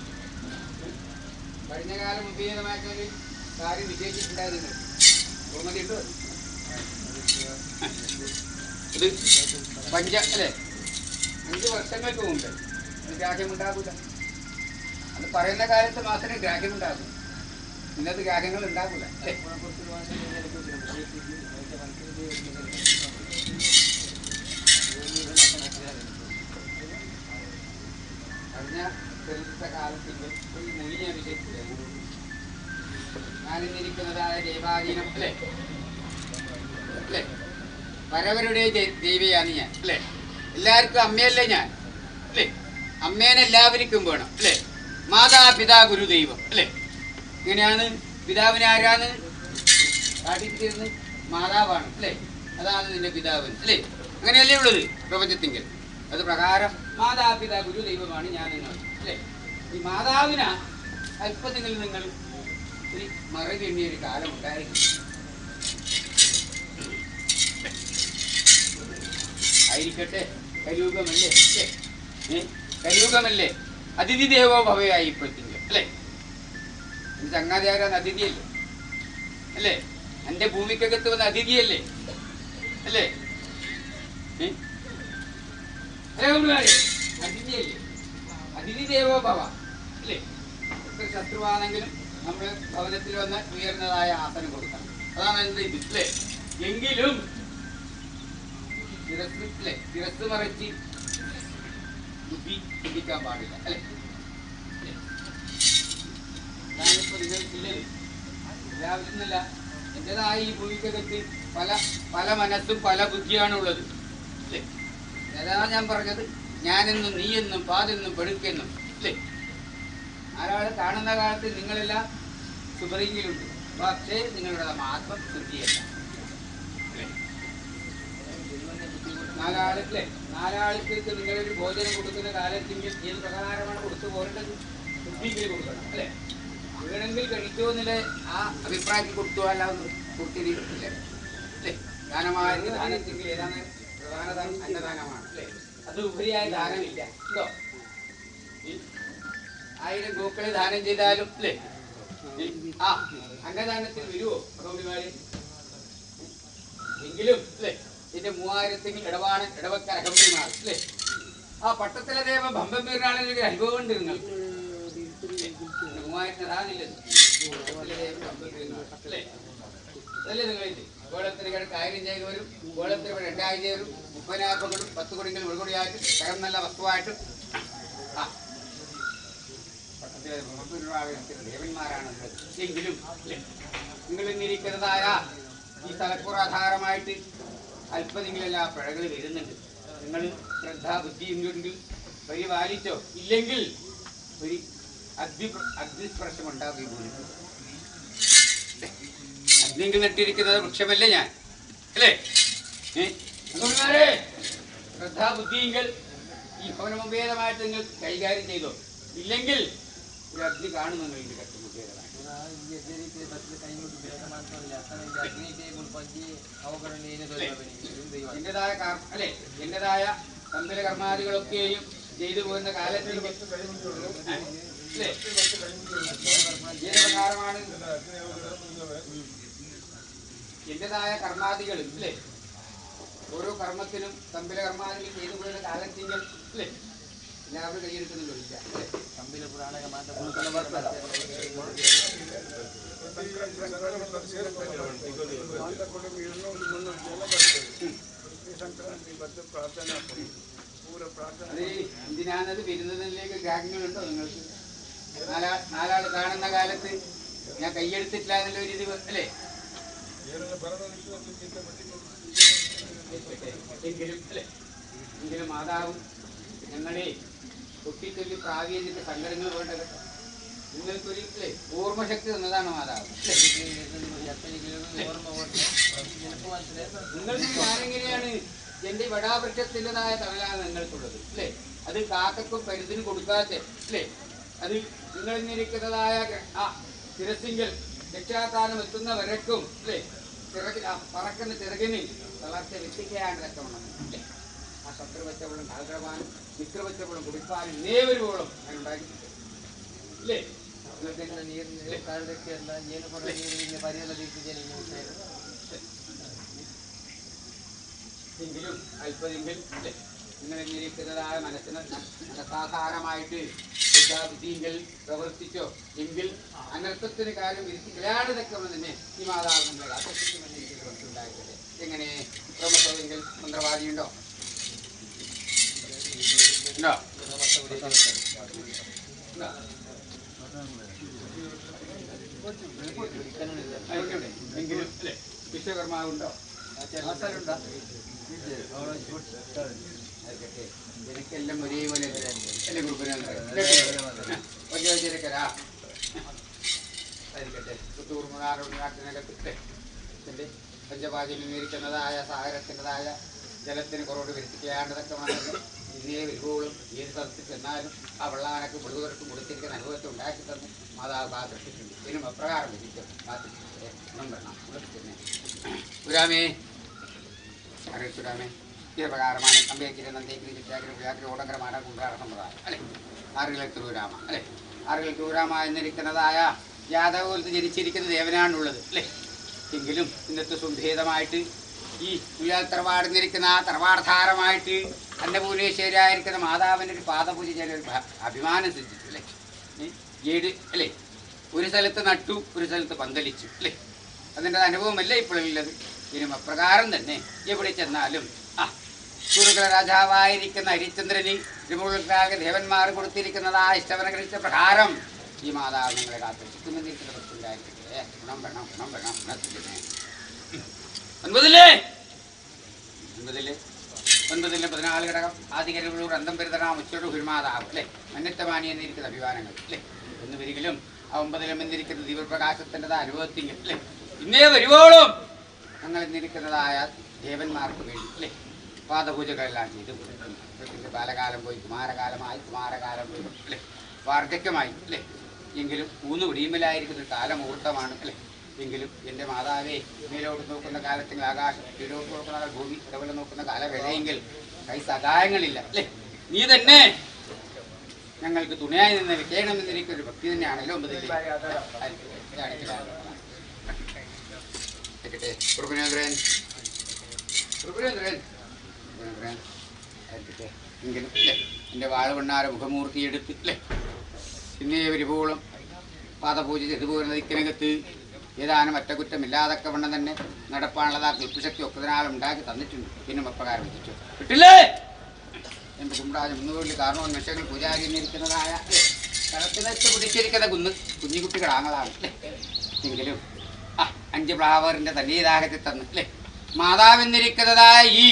കഴിഞ്ഞ കാലം ഉപയോഗമായിട്ടൊരു കാര്യം വിജയിച്ചിട്ടുണ്ടായിരുന്നു. ബഹുമതി ഇട്ടോ? ഇത് അല്ലേ 5 വർഷങ്ങൾക്ക് മുമ്പ് അത് ഗ്രാഹ്യമുണ്ടാകില്ല. അത് പറയുന്ന കാലത്ത് മാത്രമേ ഗ്രാഹ്യമുണ്ടാകൂ. ഇന്നത്തെ ഗ്രാഹ്യങ്ങൾ ഉണ്ടാകില്ല അല്ലേ? കഴിഞ്ഞ ചെറുത്ത കാലത്തിൻ്റെ ഒരു മൊഴി ഞാൻ വിജയിച്ചില്ല. ഞാനിന്നിരിക്കുന്നതായ ദൈവാധീനം അല്ലേ? അല്ലേ? വരവരുടെ ദൈവയാണ് ഞാൻ അല്ലേ? എല്ലാവർക്കും അമ്മയല്ലേ ഞാൻ അല്ലേ? അമ്മേനെ എല്ലാവർക്കും വേണം അല്ലേ? മാതാപിതാ ഗുരുദൈവം അല്ലേ? ഇങ്ങനെയാണ്. പിതാവിനെ ആരാണ് കാട്ടിത്തീർന്ന്? മാതാവാണ് അല്ലേ? അതാണ് നിന്റെ പിതാവ് അല്ലേ? അങ്ങനെയല്ലേ ഉള്ളത് പ്രപഞ്ചത്തിങ്കിൽ. അത് പ്രകാരം മാതാപിതാ ഗുരുദൈവമാണ് ഞാൻ നിങ്ങൾ അല്ലേ? ഈ മാതാവിന അല്പത്തിൽ നിങ്ങൾ ഒരു മറവി എണ്ണിയൊരു കാലം ഉണ്ടായിരുന്നു. ആയിരിക്കട്ടെ, കലിയുഗമല്ലേ അല്ലേ? കലിയുഗമല്ലേ? അതിഥി ദേവോ ഭവയായി ഇപ്പോഴത്തേക്ക് അല്ലേ? ചങ്ങാതി ആരാണ്? അതിഥിയല്ലേ അല്ലേ? എൻ്റെ ഭൂമിക്കകത്ത് വന്ന അതിഥിയല്ലേ അല്ലേ? അതിഥിയല്ലേ? അതിഥി ദേവോ ഭവ അല്ലേ? എത്ര ശത്രുവാണെങ്കിലും നമ്മൾ ഭവനത്തിൽ വന്ന് ഉയർന്നതായ ആസനം കൊടുക്കണം. അതാണ് എന്ത് ഇത് അല്ലേ? എങ്കിലും തിരസ് മറിച്ച് ബുദ്ധി ചിന്തിക്കാൻ പാടില്ല അല്ലേ? ഞാനിപ്പോൾ നിങ്ങൾക്കില്ലത് എല്ലാവരുന്നില്ല. എൻ്റെതായ ഈ ഭൂമിക്കകത്ത് പല പല മനസ്സും പല ബുദ്ധിയാണുള്ളത് അല്ലേ. അതാണ് ഞാൻ പറഞ്ഞത്, ഞാനെന്നും നീയെന്നും പാതെന്നും പെടുക്കെന്നും അല്ലേ. ആരാൾ കാണുന്ന കാലത്ത് നിങ്ങളെല്ലാം സുബ്രീങ്കിലുണ്ട്, പക്ഷേ നിങ്ങളുടെ ആത്മം ശുദ്ധിയല്ല. നാലാളല്ലേ, നാലാൾക്ക് നിങ്ങളൊരു ഭോജനം കൊടുക്കുന്ന കാലത്തെങ്കിൽ ഏത് പ്രകാരമാണ് കൊടുത്തു പോരേണ്ടത്? ശുദ്ധിക്ക് കൊടുക്കണം അല്ലേ. വീണെങ്കിൽ കഴിക്കുമെന്നില്ല ആ അഭിപ്രായത്തിൽ കൊടുത്തു, അല്ലാതെ കൊടുത്തിരിക്കില്ല അല്ലേ. ദാനമായ ദാനത്തെങ്കിൽ ഏതാണ് പ്രധാന അന്നദാനമാണ് അല്ലേ. അത് ഉപരിയായ ദാനമില്ല കേട്ടോ. 1000 ഗോക്കളെ ദാനം ചെയ്താലും അല്ലേ ആ അന്നദാനത്തിൽ വരുമോ അതോടുകാരി എങ്കിലും അല്ലേ. ഇതിന്റെ 3000 ഇടവാണ് ഇടവക്കാർ അകമ്പരിമാർ അല്ലേ. ആ പട്ടത്തിലെ ദേവ ബമ്പം വീരനാളൊരു അനുഭവം ഉണ്ട് നിങ്ങൾക്ക്. 3000 അതാണില്ലത് അല്ലേ. അതല്ലേ നിങ്ങളിത് ഗോളത്തിന് കിടക്ക് 1000 ചെയ്ത് വരും, ഗോളത്തിന് 2000 വരും, 30,000 10 കൊടികൾ ഉൾക്കൊടിയായിട്ട് തരം നല്ല വസ്തുവായിട്ട് ആ പട്ടത്തിലെ ദേവന്മാരാണ് എങ്കിലും നിങ്ങൾ ഇന്നിരിക്കുന്നതായ ഈ തലപ്പുറാധാരമായിട്ട് അല്പതെങ്കിലെല്ലാം പിഴകൾ വരുന്നുണ്ട്. നിങ്ങൾ ശ്രദ്ധാബുദ്ധിയുണ്ടെങ്കിൽ പരിപാലിച്ചോ, ഇല്ലെങ്കിൽ ഒരു അഗ്നിസ്പർശം ഉണ്ടാകുകയും അഗ്നിങ്കിൽ നട്ടിരിക്കുന്നത് വൃക്ഷമല്ലേ ഞാൻ അല്ലേ. ശ്രദ്ധാബുദ്ധിയെങ്കിൽ ഈ ഭവനമുപേതമായിട്ട് നിങ്ങൾ കൈകാര്യം ചെയ്തോ, ഇല്ലെങ്കിൽ ഒരു അഗ്നി കാണുന്നു ഇതിന്റെ കട്ടുമുഖേതമായി. എന്റേതായ അല്ലെ എന്റേതായ തമ്പില കർമാദികളൊക്കെയും ചെയ്തു പോകുന്ന കാലത്തിൽ പ്രകാരമാണ് എന്റേതായ കർമാദികൾ അല്ലേ. ഓരോ കർമ്മത്തിനും തമ്പില കർമാദികൾ ചെയ്തു പോകുന്ന കാലത്തെങ്കിൽ അല്ലേ എല്ലാവരും കൈയെടുക്കുന്നുണ്ടോ ഇല്ല അല്ലേ. തമ്പില പുരാണക എന്തിനാണത് വരുന്നതിലേക്ക് ഗ്രാഹ്യങ്ങളുണ്ടോ നിങ്ങൾക്ക്? നാലാൾ കാണുന്ന കാലത്ത് ഞാൻ കൈയെടുത്തിട്ടില്ല എന്നുള്ള ഒരു ഇത് അല്ലേ. എങ്കിലും മാതാവും ഞങ്ങളെ പൊട്ടിത്തൊല്ലി പ്രാവീണ്യത്തിന്റെ സങ്കടങ്ങൾ വേണ്ടത് നിങ്ങൾക്കൊരു അല്ലേ ഓർമ്മശക്തി തന്നതാണ് മാതാവ്. നിങ്ങൾക്ക് ഞാനെങ്ങനെയാണ് എന്റെ വടാവൃക്ഷത്തിൻ്റെതായ തണലാണ് നിങ്ങൾക്കുള്ളത് അല്ലേ. അത് കാക്കക്കും പരുതിനും കൊടുക്കാത്ത അല്ലേ. അത് നിങ്ങളിരിക്കുന്നതായ ആ ശിരസിങ്കൽ രക്ഷാസ്ഥാനം എത്തുന്ന വരക്കും അല്ലേ പറക്കുന്ന ചിറകിന് വളർച്ച വെട്ടിക്കാണ്ടതൊക്കെ വേണം അല്ലേ. ആ ശത്രു വെച്ചവളും കാൽഗ്രവാനും മിത്ര വെച്ചവളും കുടിപ്പാനും നേവരുവോളം ഞാൻ ഉണ്ടാക്കിയിട്ടുണ്ട് അല്ലേ. എങ്കിലും അല്പതെങ്കിൽ അല്ലേ നിങ്ങളിരിക്കുന്നതായ മനസ്സാധാരമായിട്ട് ശ്രദ്ധാബുദ്ധിയെങ്കിൽ പ്രവർത്തിച്ചോ എങ്കിൽ അനർത്ഥത്തിന് കാര്യം വിരിച്ച് കളയാടതൊക്കെ തന്നെ ഈ മാതാവ് നമ്മളെ ആകർഷിക്കുമെന്ന് എനിക്ക് മനസ്സിലുണ്ടായിട്ടില്ലേ. എങ്ങനെ പ്രമത്വമെങ്കിൽ മന്ത്രവാദിയുണ്ടോ ഉണ്ടോ? എങ്കിലും അല്ലേ വിശ്വകർമാവുണ്ടോ? എനിക്കെല്ലാം ഒരേപോലെ എന്റെ ഗ്രൂപ്പിനായിരിക്കരാ ആയിരിക്കട്ടെ. പുത്തൂർ നാട്ടിനകത്ത് എന്റെ പഞ്ചപാതിയിൽ നിന്നിരിക്കുന്നതായ സാഗരത്തിൻ്റെതായ ജലത്തിന് കുറവ് വരുത്തിക്കേണ്ടതൊക്കെ വന്നത് ഇതേ വരുവോളും ഏത് സ്ഥലത്ത് ചെന്നാലും ആ വെള്ളാനക്ക് വെള്ളുകൾക്കും കൊടുത്തിരിക്കുന്ന അനുഭവത്തെ ഉണ്ടാക്കി തന്നു മാതാവ് കാത്തിട്ടുണ്ട്. ഇതിനും അപ്രകാരം വിധിക്കും സുരാമേ അറിയ സുരാമേ ഈ പ്രകാരമാണ് അമ്പേക്കിരി നന്ദേക്കിരി ചിറ്റാക്കിരി വ്യാക്കിരി ഓടങ്കരമാണ് കുണ്ടാറ സമ്പ്രദായം അല്ലെ. ആറുകൾ തിരുവരാമ അല്ലെ. ആറുകൾ തിരുവരാമ എന്നിരിക്കുന്നതായ യാദവകുലത്ത് ജനിച്ചിരിക്കുന്ന ദേവനാണുള്ളത് അല്ലേ. എങ്കിലും ഇന്നത്തെ സുഭേദമായിട്ട് ഈ ഉയ്യാൽ തറവാടുന്നിരിക്കുന്ന ആ തറവാർധാരമായിട്ട് അന്നപൂർണേശ്വരിയായിരിക്കുന്ന മാതാവിൻ്റെ ഒരു പാദപൂജ ചെയ്യാൻ ഒരു അഭിമാനം സിദ്ധിച്ചു അല്ലേ. 7 അല്ലേ ഒരു സ്ഥലത്ത് നട്ടു ഒരു സ്ഥലത്ത് പന്തലിച്ചു അല്ലേ. അതിൻ്റെ അനുഭവമല്ലേ ഇപ്പോഴുള്ളത്. ഇതിനും അപ്രകാരം തന്നെ എവിടെ ചെന്നാലും കുറുകള രാജാവായിരിക്കുന്ന ഹരിചന്ദ്രന് തിരുമുഴുക്കാകെ ദേവന്മാർ കൊടുത്തിരിക്കുന്നതാ ഇഷ്ടവന ഗ്രഹിച്ച പ്രകാരം ഈ മാതാവ് നിങ്ങളെ കാത്തിരിക്കുമെന്നിരിക്കുന്ന ഭക്തരായിരിക്കട്ടെ. ഗുണം വേണം, ഗുണം വേണം, ഗുണത്തിനെ. ഒൻപതിലെ 14 ഘടകം ആദികരൂർ അന്തം പെരുതനാം ഉച്ചോട് ഹുൽമാതാവ് അല്ലേ, മന്നറ്റമാനി എന്നിരിക്കുന്ന അഭിമാനങ്ങൾ അല്ലേ എന്ന് വരികിലും ആ 9 എന്നിരിക്കുന്ന ദീപപ്രകാശത്തിൻ്റെതായ അനുഭവത്തിങ്കിൽ അല്ലേ ഇന്നേ വരുവോളും ഞങ്ങൾ എന്നിരിക്കുന്നതായ ദേവന്മാർക്ക് വേണ്ടി അല്ലേ പാദപൂജകളെല്ലാം ചെയ്തു കൊടുക്കുന്നു. ബാലകാലം പോയി കുമാരകാലമായി, കുമാരകാലം പോയി അല്ലേ വാർദ്ധക്യമായി അല്ലേ, എങ്കിലും 3 പിടിയുമ്പിലായിരിക്കുന്ന കാലമുഹൂർത്തമാണ് അല്ലേ. എങ്കിലും എൻ്റെ മാതാവേ, മേലോട്ട് നോക്കുന്ന കാലത്തെങ്കിൽ ആകാശം, കീഴോട്ട് നോക്കുന്ന ഭൂമി, ഇടവല നോക്കുന്ന കാലവേളയെങ്കിൽ കൈ സഹായങ്ങളില്ല അല്ലേ. നീ തന്നെ ഞങ്ങൾക്ക് തുണയായി നിന്ന് വിജയണമെന്നിരിക്കൊരു ഭക്തി തന്നെയാണല്ലോ. എങ്കിലും എൻ്റെ വാഴവണ്ണാര മുഖമൂർത്തി എടുത്ത് അല്ലേ പിന്നെ പരിപൂളം പാദപൂജ ചെയ്തു പോരുന്ന ദിക്കിനകത്ത് ഏതാനും ഒറ്റക്കുറ്റമില്ലാതൊക്കെ വണ്ണം തന്നെ നടപ്പാനുള്ളതാ കൽപ്പശക്തി ഒക്കതിനാലും ഉണ്ടാക്കി തന്നിട്ടുണ്ട്. പിന്നെ അപ്രകാരം വിധിച്ചു കിട്ടില്ലേ. എൻ്റെ കുമ്പ്രാജ് 3 കാരണവും മെച്ചങ്ങൾ പൂജാരി എന്നിരിക്കുന്നതായ സ്ഥലത്തിനകത്ത് പിടിച്ചിരിക്കുന്ന കുഞ്ഞുകുട്ടികളാണതാണ് അല്ലേ. എങ്കിലും 5 ഫ്ലവറിൻ്റെ തന്നീതാകത്തിൽ തന്നു അല്ലേ. മാതാവെന്നിരിക്കുന്നതായ ഈ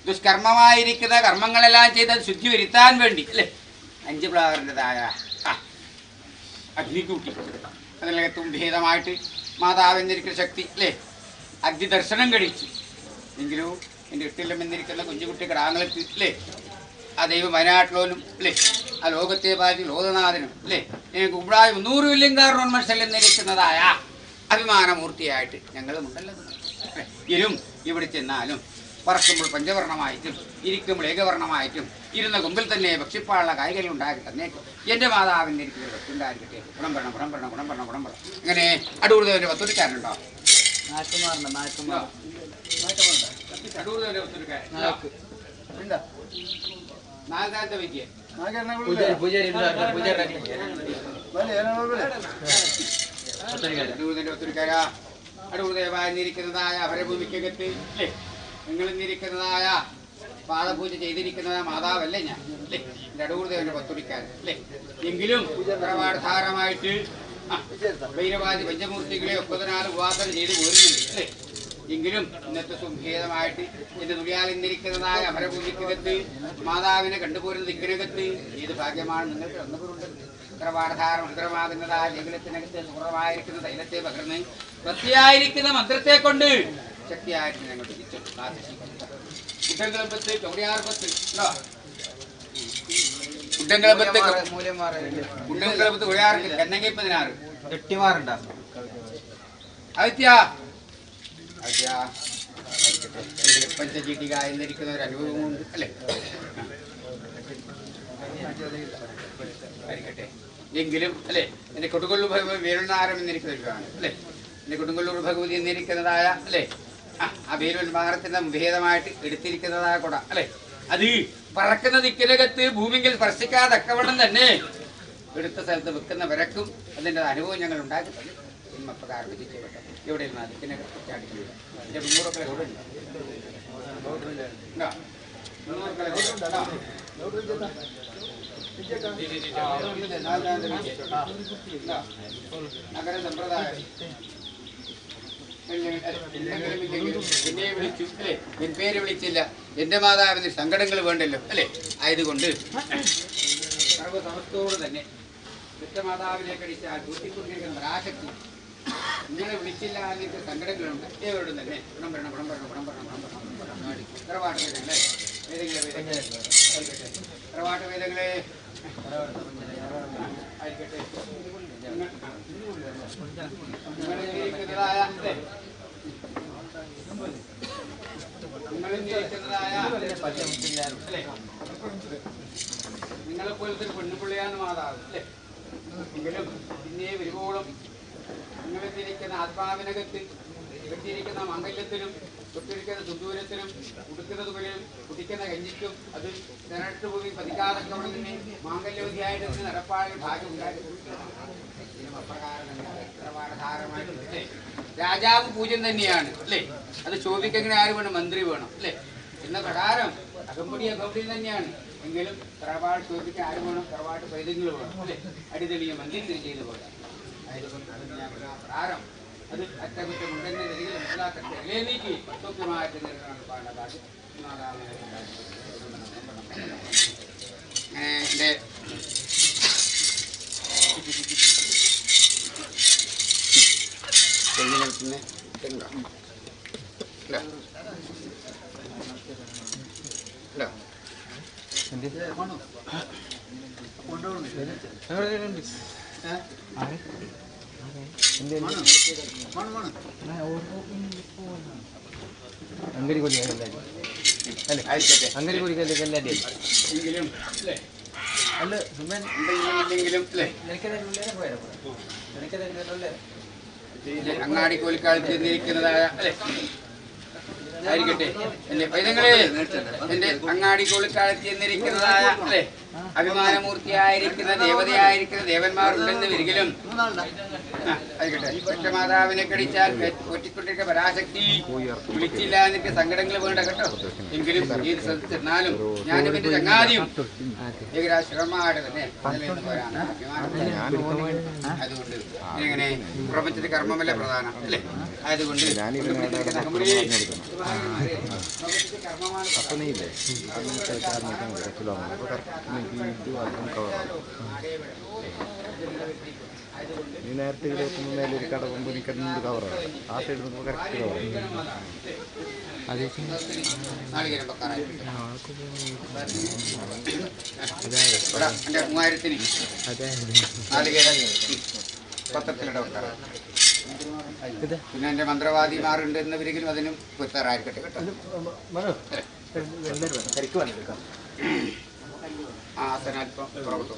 ദുഷ്കർമ്മമായിരിക്കുന്ന കർമ്മങ്ങളെല്ലാം ചെയ്ത് ശുദ്ധി വരുത്താൻ വേണ്ടി അല്ലേ 5 ഫ്ലവറിൻ്റെതായ അഗ്നിക്കൂട്ടി അതിനകത്തും ഭേദമായിട്ട് മാതാവെന്നിരിക്കുന്ന ശക്തി അല്ലേ അഗ്നി ദർശനം കഴിച്ചു. എങ്കിലും എൻ്റെ ഇട്ടില്ലം എന്നിരിക്കുന്ന കുഞ്ഞുകുട്ടി കിടാങ്ങൾക്ക് അല്ലേ ആ ദൈവം വയനാട്ടിലോനും അല്ലേ ആ ലോകത്തെ പാറ്റി ലോകനാഥനും അല്ലേ എനിക്ക് ഉബ്രായ 300 മില്യൺ കാരണോന്മർശൽ എന്നിരിക്കുന്നതായ അഭിമാനമൂർത്തിയായിട്ട് ഞങ്ങളുമുണ്ടല്ലോ. ഇരും ഇവിടെ ചെന്നാലും പറക്കുമ്പോൾ പഞ്ചവർണ്ണമായിട്ടും ഇരിക്കുമ്പോൾ ഏകവർണ്ണമായിട്ടും ഇരുന്ന കൊമ്പിൽ തന്നെ ഭക്ഷിപ്പാനുള്ള കായ്കൾ ഉണ്ടാക്കി തന്നേക്കും. എൻ്റെ മാതാവിൻ്റെ എനിക്ക് ഉണ്ടായിരിക്കട്ടെ. ഗുണം വേണം, ഗുണം വേണം, ഗുണം വേണം, ഗുണം വേണം. അങ്ങനെ അടൂർദേവൻ്റെ പത്തുരിക്കാരനുണ്ടോ? അടൂർദേവൻ്റെ പത്തുരിക്കാരൻ 4ാമത്തെ വയ്ക്കുക അടൂർദേവൻ്റെ പത്തുരിക്കാരാ. അടൂർദേവായിരിക്കുന്നതായ ഭരഭൂമിക്കകത്ത് അല്ലേ നിങ്ങളിന്നിരിക്കുന്നതായ പാദപൂജ ചെയ്തിരിക്കുന്നതായ മാതാവല്ലേ ഞാൻ അല്ലേ എൻ്റെ അടൂർദേവൻ്റെ പത്തുടിക്കാരൻ അല്ലേ. എങ്കിലും പ്രവാധാരമായിട്ട് ഭൈരവാദി പഞ്ചമൂർത്തികളെ ഒപ്പതിനാൽ ഉപാസന ചെയ്ത് പോരുന്നുണ്ട് അല്ലേ. എങ്കിലും ഇന്നത്തെ സുഭേദമായിട്ട് എൻ്റെ തുലിയാലിന്നിരിക്കുന്നതായ അമരഭൂമിക്കകത്ത് മാതാവിനെ കണ്ടുപോരുന്ന ദിക്കിനകത്ത് ഏത് ഭാഗ്യമാണ് നിങ്ങൾക്ക് വന്നുപോരുണ്ടത്. പ്രവാധാരം ഉഗ്രമാകുന്നതായ ജഗലത്തിനകത്ത് സുഖമായിരിക്കുന്ന തൈലത്തെ പകർന്ന് വൃത്തിയായിരിക്കുന്ന മന്ത്രത്തെ കൊണ്ട് ശക്തിയായിട്ട് ഞങ്ങൾ തിരിച്ചു. കുട്ടൻകളപ്പത്ത് ചൗടിയാർപ്പത്ത് കുട്ടൻകളപ്പത്ത് ഒഴിയാർക്ക് കന്നങ്ങി 16 എട്ടിമാറുണ്ടാ പഞ്ചചീട്ടിക എന്നിരിക്കുന്ന ഒരു അനുഭവമുണ്ട് അല്ലേ. ആയിരിക്കട്ടെ. എങ്കിലും അല്ലേ എൻ്റെ കൊടുങ്ങല്ലൂർ ഭഗവതി വേലുനാരം എന്നിരിക്കുന്ന ഒരു അല്ലേ എൻ്റെ കൊടുങ്ങല്ലൂർ ഭഗവതി എന്നിരിക്കുന്നതായ അല്ലേ ആ വേലുന്മാരത്തിൻ്റെ ഭേദമായിട്ട് എടുത്തിരിക്കുന്നതായ കൊട അല്ലേ അത് പറക്കുന്ന ദിക്കിനകത്ത് ഭൂമിയിൽ സ്പർശിക്കാതക്കവണ്ണം തന്നെ എടുത്ത സ്ഥലത്ത് വെക്കുന്ന വിരക്കും അതിൻ്റെ അനുഭവം ഞങ്ങൾ ഉണ്ടാക്കി തന്നെ പ്രകാരം വിധിച്ചപ്പെട്ടെ. എവിടെ ഇരുന്നാൽ ദിക്കിനകത്ത് ചാടിക്കില്ല. എൻ്റെ 300 എവിടെ ഉണ്ട്? 300 നഗര സമ്പ്രദായം എന്നെ വിളിച്ചു അല്ലേ എൻ പേര് വിളിച്ചില്ല. എൻ്റെ മാതാവിന് സങ്കടങ്ങൾ വേണ്ടല്ലോ അല്ലേ. ആയതുകൊണ്ട് സർവസമസ്തോട് തന്നെ മാതാവിനെ കടിച്ചാൽ കൂട്ടിക്കൊണ്ടിരിക്കുന്ന ഒരാശക്തി നിങ്ങളെ വിളിച്ചില്ല എന്നിട്ട് സങ്കടങ്ങളുണ്ട്. ഏവരോടും തന്നെ ഗുണം പറയണം, ഗുണം പറയണം, ഗുണം പറയണം, ഗുണം പറയണം. തറവാട്ട് വേദങ്ങളെ തറവാട്ട് വേദങ്ങളെ ആയിരിക്കട്ടെ. നിങ്ങളെപ്പോലത്തെ പെണ്ണുപിള്ളിയാണ് മാതാവ് അല്ലേ. എങ്കിലും പിന്നെ വരുവോളം നിങ്ങളെത്തിരിക്കുന്ന ആത്മാവിനകത്ത് വെച്ചിരിക്കുന്ന മംഗല്യത്തിനും തൊട്ടിരിക്കുന്ന സുദൂരത്തിനും ഉടുക്കുന്ന തുകലും കുടിക്കുന്ന കഞ്ഞിക്കും അത് തിരട്ട് പോയി പതിക്കാതൊക്കെ അവിടെ തന്നെ മാംഗല്യവതിയായിട്ട് തന്നെ നടപ്പാളിൽ ഭാഗ്യം ഉണ്ടായിട്ടുണ്ട്. രാജാവ് പൂജ്യം തന്നെയാണ് അല്ലേ. അത് ശോഭിക്കെങ്ങനെ ആര് വേണം? മന്ത്രി വേണം അല്ലേ. എന്ന പ്രകാരം അകമ്പടി തന്നെയാണ്. എങ്കിലും തറവാട് ചോദിക്കാൻ ആര് വേണം? തറവാട് പൈതങ്ങൾ വേണം അല്ലേ? അടിതെളിയ മന്ദിരത്തിൽ ചെയ്തു പോരാ. പ്രാരം അത് അറ്റകുറ്റമുണ്ടെന്ന രീതിയിൽ മനസ്സിലാക്കട്ടെ. നീക്കി സൂക്ഷ്മമായിട്ട് നിൽക്കണം പാഠഭാഗം എൻ്റെ പിന്നെ തെങ്ങ अंगड़ी को अंगड़ी को എങ്കിലും അല്ല അങ്ങാടി കോലിക്കാലത്ത് ചെന്നിരിക്കുന്നതായ അല്ലെ ആയിരിക്കട്ടെ എന്റെ പൈതങ്ങളെ, എന്റെ അങ്ങാടി കോളിക്കാലത്ത് ചെന്നിരിക്കുന്നതായ അല്ലെ അഭിമാനമൂർത്തിയായിരിക്കുന്ന ദേവതയായിരിക്കുന്ന ദേവന്മാരുണ്ടെന്ന് ഒരിക്കലും ആയിക്കട്ടെ. ഒറ്റമാതാവിനെ കടിച്ചാൽ ഒറ്റിക്കൊണ്ടിരിക്കുന്ന പരാശക്തി വിളിച്ചില്ല എന്നിട്ട് സങ്കടങ്ങൾ വേണ്ട കേട്ടോ. എങ്കിലും ഏത് സ്ഥലത്തിരുന്നാലും ഞാനും എന്റെ ചങ്ങാതിയും ഏകരാശ്രമമായിട്ട് തന്നെ അതുകൊണ്ട് ഇങ്ങനെ പ്രപഞ്ചത്തിന്റെ കർമ്മമല്ല പ്രധാനം അല്ലേ? അതുകൊണ്ട് നീ നേരത്തെ മേലെ ഒരു കട പോകുമ്പോൾ നീ കിടന്നത് കവറാണ്. ആ സൈഡ് നോക്കുമ്പോൾ കറക്റ്റ് കവറാണ്. അതേ പിന്നെ എന്റെ മന്ത്രവാദിമാരുണ്ട് എന്നവരെങ്കിലും അതിനും പൊരുത്താറായിരിക്കട്ടെ കേട്ടോ. ആസനാൽപ്പം പുറപ്പെട്ടു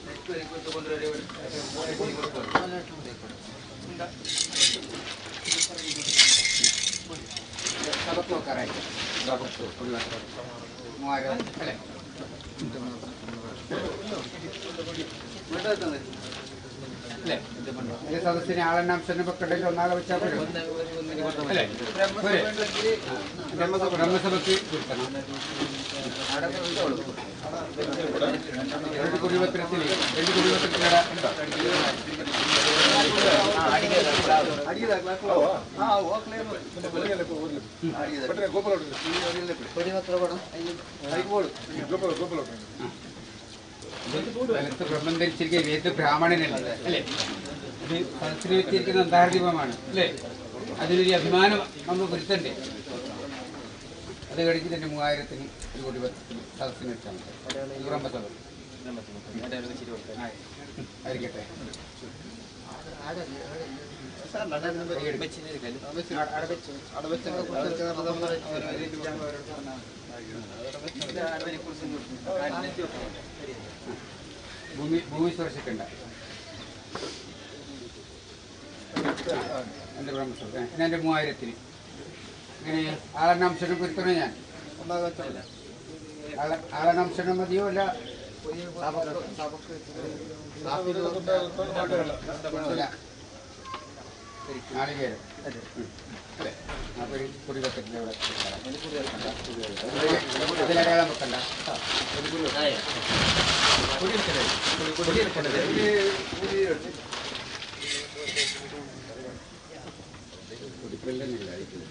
നോക്കാറായി 3000 അല്ലേ? സദസ്സിനെ ആളെണ്ണാംശനെ വെക്കണ്ടെങ്കിൽ ഒന്നാളെ വെച്ചാൽ അല്ലേ? ബ്രഹ്മസഭയ്ക്ക് കൊടുക്കണം. രണ്ട് കുടിവെത്രത്തിൽ ബ്രഹ്മം ധരിച്ചിരിക്കുന്ന വേദ ബ്രാഹ്മണനല്ലേ അല്ലേ? ഇത് സദസ്സിൽ വെച്ചിരിക്കുന്ന അന്താർദീപമാണ് അല്ലേ? അതിനൊരു അഭിമാനം നമ്മൾ വരുത്തണ്ടേ? അത് കഴിഞ്ഞിട്ട് എൻ്റെ 3000 ഒരു കോടി സദസ്സിന് വെച്ചാൽ ബ്രഹ്മസഭ ആയിരിക്കട്ടെ. ഭൂമി സ്പർശിക്കണ്ട എൻ്റെ ബ്രഹ്മസഭ എൻ്റെ 3000 ഇങ്ങനെ ആളെണ്ണാംശനം പൊരുത്തണോ? ഞാൻ ആളെണ്ണാംശനം മതിയോ? അല്ല നാളികേരം അല്ലേ? അപ്പോൾ കുടി വെക്കത്തില്ല ഇവിടെ. ഇതിലടയാളം വെക്കണ്ട. കുടിക്കലില്ലായിരിക്കും.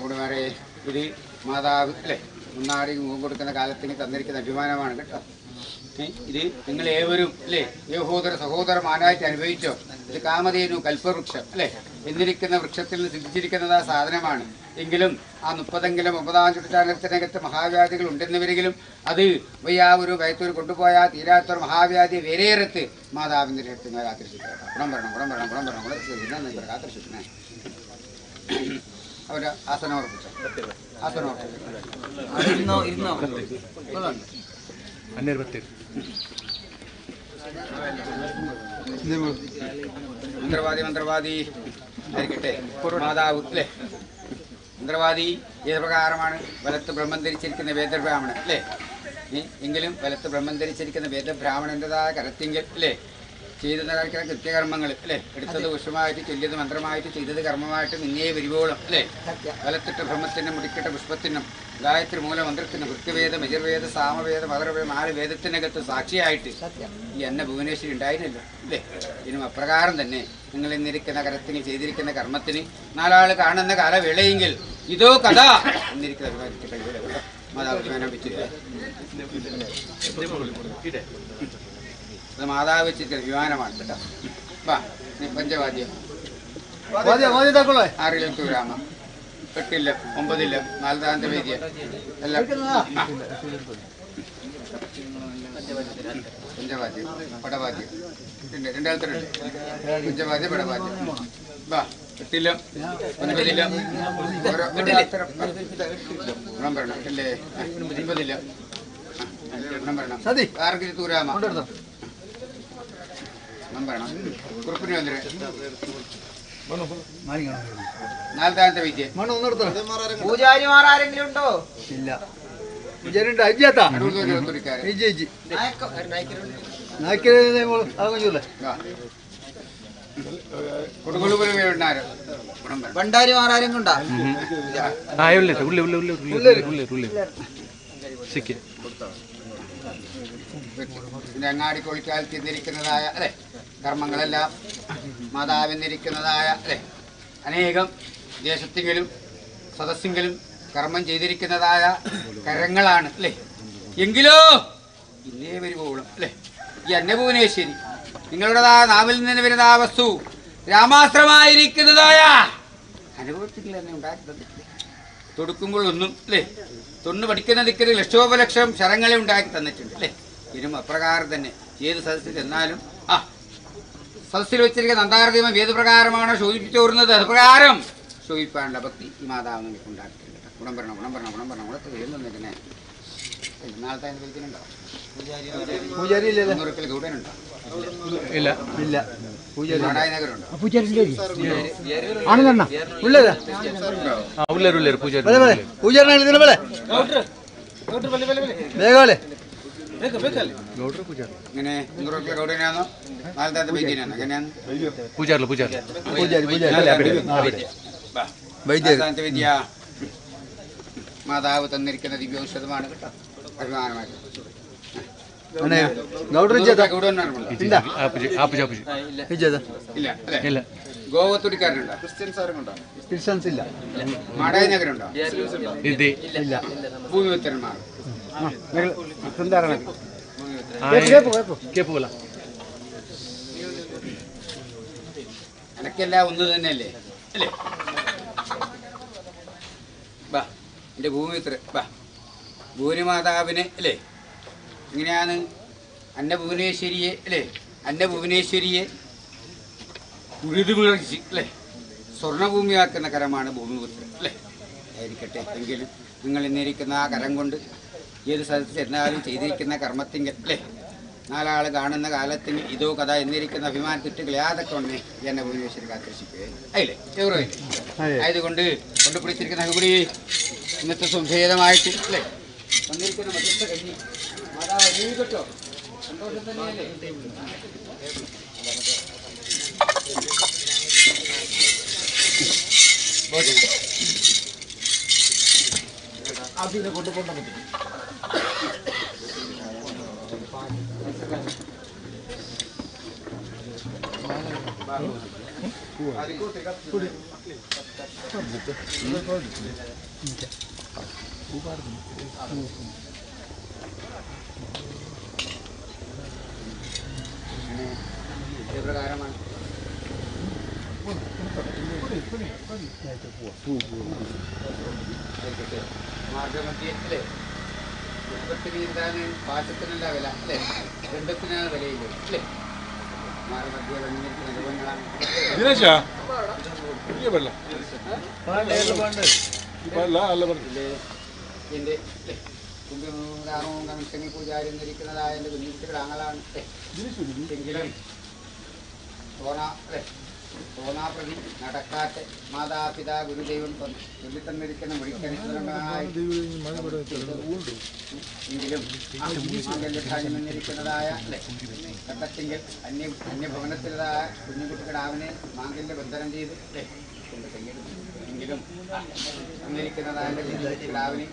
കൂടിമാരെ ഇത് മാതാവ് അല്ലേ മുന്നാടി മുഖം കൊടുക്കുന്ന കാലത്തിന് തന്നിരിക്കുന്ന അഭിമാനമാണ് കേട്ടോ. ഇത് നിങ്ങൾ ഏവരും അല്ലേ സഹോദരമാനായിട്ട് അനുഭവിച്ചോ? ഇത് കാമധേനു കൽപ്പവൃക്ഷം അല്ലേ എന്നിരിക്കുന്ന വൃക്ഷത്തിൽ നിന്ന് സിദ്ധിച്ചിരിക്കുന്നത് ആ സാധനമാണ്. എങ്കിലും ആ 30 ചുറ്റാനത്തിനകത്ത് മഹാവ്യാധികൾ ഉണ്ടെന്നുവരെങ്കിലും അത് ഒരു ഭയത്തൂർ കൊണ്ടുപോയാൽ തീരാത്തൊരു മഹാവ്യാധി വേറെയേറത്ത് മാതാവിൻ്റെ അടുത്ത് കാത്തിരിച്ചിട്ട് ഗുണം പറയണം കാത്തിരിച്ചിട്ടേ അവര് ആസനം ഉറപ്പിച്ചു. മന്ത്രവാദി ആയിരിക്കട്ടെ. മാതാവ് അല്ലേ മന്ത്രവാദി ഏത് പ്രകാരമാണ്? വലത്ത് ബ്രഹ്മം ധരിച്ചിരിക്കുന്ന വേദബ്രാഹ്മണൻ അല്ലേ? എങ്കിലും വലത്ത് ബ്രഹ്മം ധരിച്ചിരിക്കുന്ന വേദബ്രാഹ്മണൻ്റെതായ കരത്തിങ്കിൽ അല്ലേ ചെയ്തത് കൃത്യകർമ്മങ്ങൾ അല്ലേ, എടുത്തത് പുഷ്പമായിട്ട്, ചൊല്ലിയത് മന്ത്രമായിട്ട്, ചെയ്തത് കർമ്മമായിട്ട് നിന്നേ വരുവോളം അല്ലേ, വലത്തിട്ട ബ്രഹ്മത്തിനും മുടിക്കിട്ട പുഷ്പത്തിനും ഗായത്രി മൂലമന്ത്രത്തിനും കൃത്യവേദം, യജുർവേദ, സാമവേദം, മകരവേദം 4 വേദത്തിനകത്ത് സാക്ഷിയായിട്ട് ഈ അന്ന ഭുവനേശ്വരി ഉണ്ടായിരുന്നല്ലോ അല്ലേ. ഇതിനും അപ്രകാരം തന്നെ നിങ്ങൾ ഇന്നിരിക്കുന്ന കരത്തിന് ചെയ്തിരിക്കുന്ന കർമ്മത്തിന് 4 ആൾ കാണുന്ന കാലവേളയെങ്കിൽ ഇതോ കഥ എന്നിരിക്കുന്ന മാതാവിമാനം വെച്ചില്ല. അത് മാതാവ് വെച്ചിരിക്കുന്ന വിമാനമാണ് കേട്ടോ. വാ പഞ്ചവാദ്യം 6 തുരാമ 8 9 4 വേദ്യം എല്ലാം പഞ്ചവാദ്യം പടവാദ്യം 2 പഞ്ചവാദ്യം പടവാദ്യം. വാ 8 9 ഓരോ ഗുണം പറയണം അല്ലേ. 9 ഗുണം പറയണം. ആർക്കും തൂരാമ പറയണം. കുറുപ്പിന് വന്നിട്ട് 4 വൈദ്യം. പൂജാരിമാർ ആരെങ്കിലും ഉണ്ടോ? ഇല്ല. ഭണ്ഡാരിമാർ ആരെങ്കിലും ഉണ്ടോ? അങ്ങാടി കൊളിക്കാൽ തിന്നിരിക്കുന്നതായ അല്ലെ കർമ്മങ്ങളെല്ലാം മാതാവെന്നിരിക്കുന്നതായ അല്ലെ അനേകം ദേശത്തെങ്കിലും സദസ്സെങ്കിലും കർമ്മം ചെയ്തിരിക്കുന്നതായ കരങ്ങളാണ് അല്ലെ. എങ്കിലോ ഇന്നേ വരുവോളം അല്ലെ ഈ അന്നഭുവനേശ്വരി നിങ്ങളുടേതായ നാവിൽ നിന്ന് വരുന്ന ആ വസ്തു രാമാസ്ത്രമായിരിക്കുന്നതായ അനുഭവത്തിൽ തന്നെ ഉണ്ടാക്കി തന്നിട്ടില്ല. തൊടുക്കുമ്പോൾ ഒന്നും അല്ലേ തൊണ്ണു പഠിക്കുന്ന ദിക്കിന് ലക്ഷോപലക്ഷം ശരങ്ങളെ ഉണ്ടാക്കി തന്നിട്ടുണ്ട് അല്ലേ. ഇതിനും അപ്രകാരം തന്നെ ഏത് സദസ്സിൽ ചെന്നാലും സദസ്സിൽ വെച്ചിരിക്കുന്ന നന്ദാരദീപം ഏത് പ്രകാരമാണോ ശോഭിപ്പിച്ചോറുന്നത് അത് പ്രകാരം ശോഭിപ്പാനുള്ള ഭക്തി ഈ മാതാവ് നമുക്ക് ഉണ്ടാക്കിയിട്ടുണ്ട്. ഗുണം പറയണം ഗുണം പറയണം ഗുണം പറയണം ഗുണത്തിൽ എഴുതുന്നതിനെ നാളത്തെ അനുഭവിക്കുന്നുണ്ടോ? പൂജാരി ഗൗഡനുണ്ടോ? ഇല്ല ഇല്ല. പൂജാരി നഗരുണ്ടോ? ഇങ്ങനെ ഗൗഡനാണോ നാളത്തെ വൈദ്യനാണോ? എങ്ങനെയാണ് വിദ്യ മാതാവ് തന്നിരിക്കുന്ന ദിവ്യൌഷധമാണ് കേട്ടോ. അഭിമാനമായിട്ട് ഗോവത്തുടിക്കാരനുണ്ടോ? ക്രിസ്ത്യൻസ് ഇല്ല. മാടായി നഗരുണ്ടോ? ഇല്ല. ഭൂമിപുത്രന്മാർ അനക്കെല്ലാം ഒന്ന് തന്നെയല്ലേ അല്ലേ. ബാ എൻ്റെ ഭൂമിപുത്ര ബാ ഭൂരിമാതാവിനെ അല്ലേ ഇങ്ങനെയാണ് അന്നഭുവനേശ്വരിയെ അല്ലേ അന്നഭുവനേശ്വരിയെ ഉഴുതുമിളച്ച് അല്ലേ സ്വർണ്ണഭൂമിയാക്കുന്ന കരമാണ് ഭൂമിപുത്രൻ അല്ലേ. ആയിരിക്കട്ടെ എങ്കിലും നിങ്ങൾ ഇന്നിരിക്കുന്ന ആ കരം കൊണ്ട് ഏത് സ്ഥലത്ത് ചെന്നാലും ചെയ്തിരിക്കുന്ന കർമ്മത്തിങ്കൽ അല്ലേ 4 ആൾ കാണുന്ന കാലത്തിന് ഇതോ കഥ എന്നിരിക്കുന്ന അഭിമാനത്തിട്ടുകൾ യാതൊക്കെ ഉണ്ട് എന്നെ ഭുവനേശ്വരി കാത്തിരിക്കുകയും അല്ലേ എവറോ ആയതുകൊണ്ട് കൊണ്ടുപിടിച്ചിരിക്കുന്ന ഇവിടെ ഇന്നത്തെ സുഭേദമായിട്ട് അല്ലേ വന്നിരിക്കുന്ന മധ്യസ്ഥ കഞ്ഞി മാതാവ് കേട്ടോ സന്തോഷം തന്നെയല്ലേ. അതിനെ കൊണ്ടുപോകാൻ പറ്റും. പ്രകാരമാണ് മാർഗമധ്യത്തിലെ പുഷ്പത്തിന് എന്താണ് പാശത്തിനല്ല വില അല്ലേ ഗന്ധത്തിനാണ് വിലയില്ല അല്ലേ. മാർഗമധ്യ അനുഭവങ്ങളാണ് എൻ്റെ കമ്മീഷനിൽ പൂജാരി എന്നിരിക്കുന്നതായ എൻ്റെ കുഞ്ഞുകുട്ടികൾ ആങ്ങളാണ് എങ്കിലും സോണ അല്ലേ തോന്നാപ്രതി നടക്കാത്ത മാതാപിതാ ഗുരുദൈവം ചൊല്ലിത്തന്നിരിക്കുന്ന മുടിക്കനുസൃതമായി എങ്കിലും മാംഗല്യധാന്യം എന്നിരിക്കുന്നതായ ഘട്ടത്തിങ്കിൽ അന്യഭവനത്തിലതായ കുഞ്ഞുകുട്ടിക്കിടാവിനെ മാംഗല്യബന്ധനം ചെയ്ത് എങ്കിലും തന്നിരിക്കുന്നതായ കുഞ്ഞുകുട്ടിക്കിടാവിനെ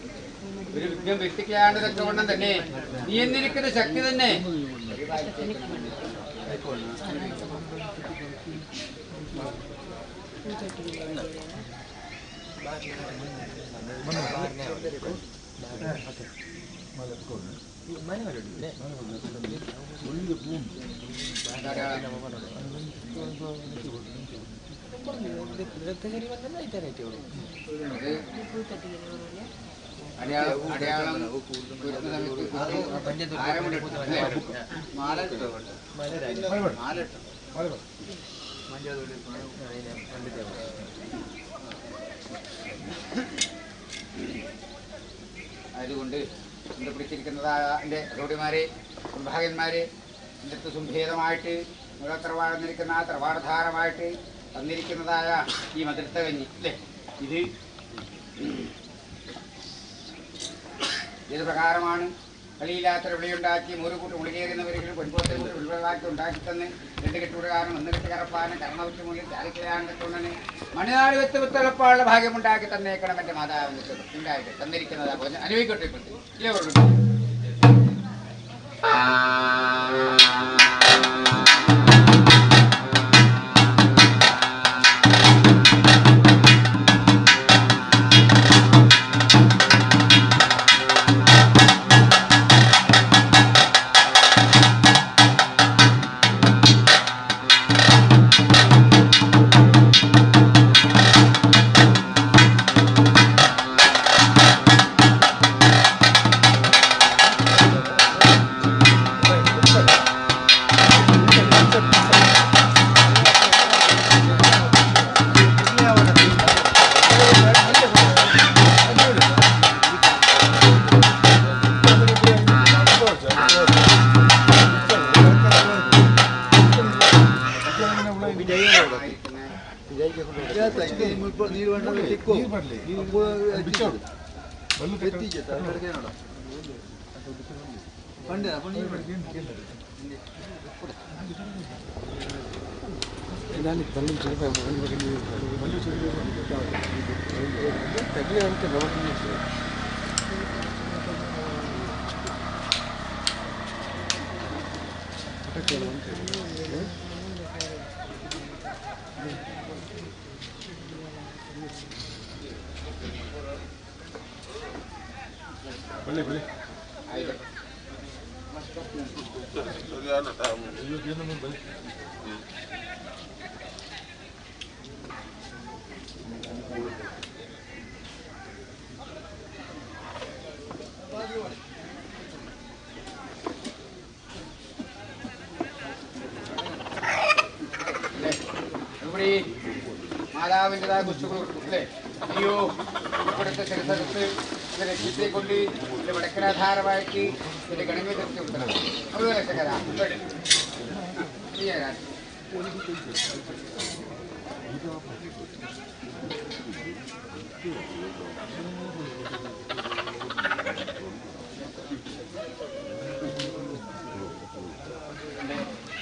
ഒരു വിഘ്നം വ്യക്തിക്കാണ്ട് തക്കവണ്ണം തന്നെ നീ എന്നിരിക്കുന്ന ശക്തി തന്നെ അടയാളം അതുകൊണ്ട് എൻ്റെ പിടിച്ചിരിക്കുന്നതായ എൻ്റെ അതോടിമാരെ സംഭാഗ്യന്മാരെ എൻ്റെ അടുത്ത് സുഭേദമായിട്ട് തറവാടുന്നിരിക്കുന്ന ആ തറവാടധാരമായിട്ട് വന്നിരിക്കുന്നതായ ഈ മതിർത്ത കഞ്ഞി അല്ലേ ഇത് ഏത് പ്രകാരമാണ് കളിയില്ലാത്തൊരു വിളിയുണ്ടാക്കി ഒരു കൂട്ട് ഉളികേറുന്നവരെങ്കിലും പൊൻപോത്തെ ഉൾവാക്കി ഉണ്ടാക്കി തന്ന് രണ്ട് കെട്ടുകാരനും ഒന്ന് കെട്ട് കറപ്പാനും കർമ്മവച്ച് മുന്നിൽ ചാരിക്കലാണെന്നുണ്ടെന്ന് മണിനാട് വെത്ത് വിത്തളപ്പാളുടെ ഭാഗ്യമുണ്ടാക്കി തന്നേക്കണം എൻ്റെ മാതാവിൻ്റെ ഉണ്ടായിട്ട് തന്നിരിക്കുന്നതാ പോലെ അനുഭവിക്കട്ടെ ഇപ്പോഴത്തെ ഇല്ലേ മാതാവിൻ്റെതായ കുച്ചുകൾ അല്ലേ അയ്യോ ഇവിടുത്തെ ചരിത്രത്തിൽ ഇവരെ ചീത്തയെ കൊണ്ട് ഇതിന്റെ വടക്കനാധാരമായിട്ട് ഇതിന്റെ ഗണങ്ങൾ തിരിച്ചു കൊടുക്കണം അതുപോലെ ചക്കര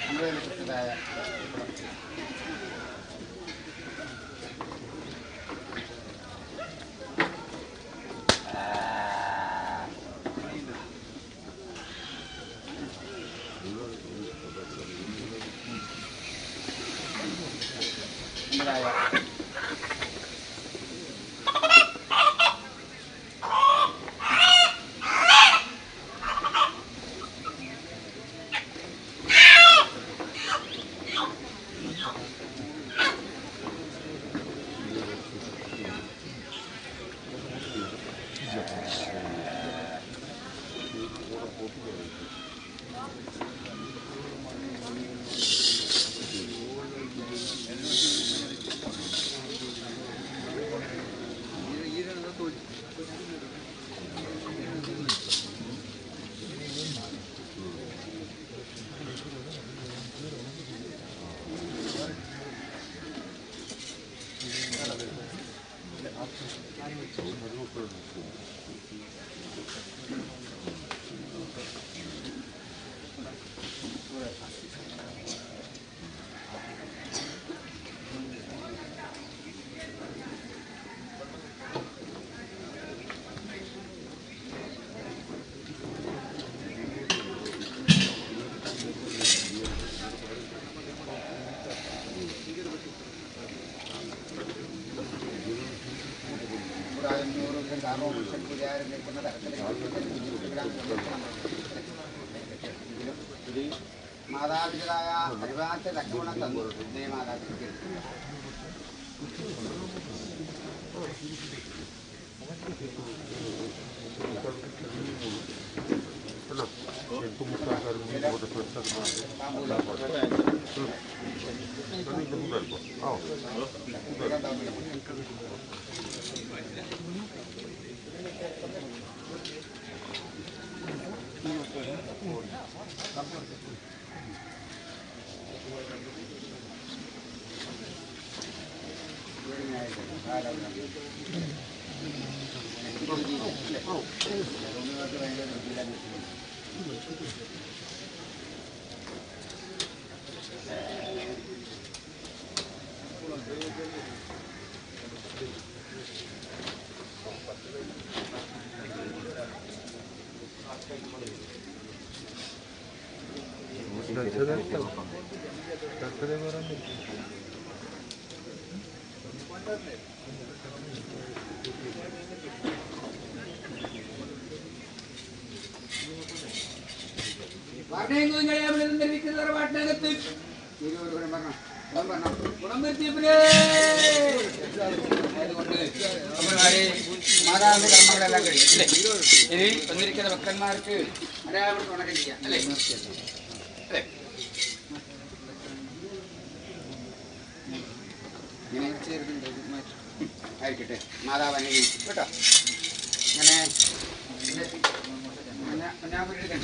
നമ്മളെ മാതാപിതായ പരിപാലനത്തെ തക്കവണ്ണം തന്നു മാതാപിതാക്കൾ മാതാവിന്റെ കർമ്മങ്ങളെല്ലാം കഴിയും അല്ലേ? ഇനി വന്നിരിക്കുന്ന ഭക്തന്മാർക്ക് അടയാളം വണക്കം ചെയ്യാം അല്ലേ? അല്ലേ? ഇങ്ങനെ ആയിരിക്കട്ടെ. മാതാവ് അനുഗ്രഹിച്ചു കേട്ടോ. ഇങ്ങനെ മഞ്ഞാപുരിക്കണ്ടേ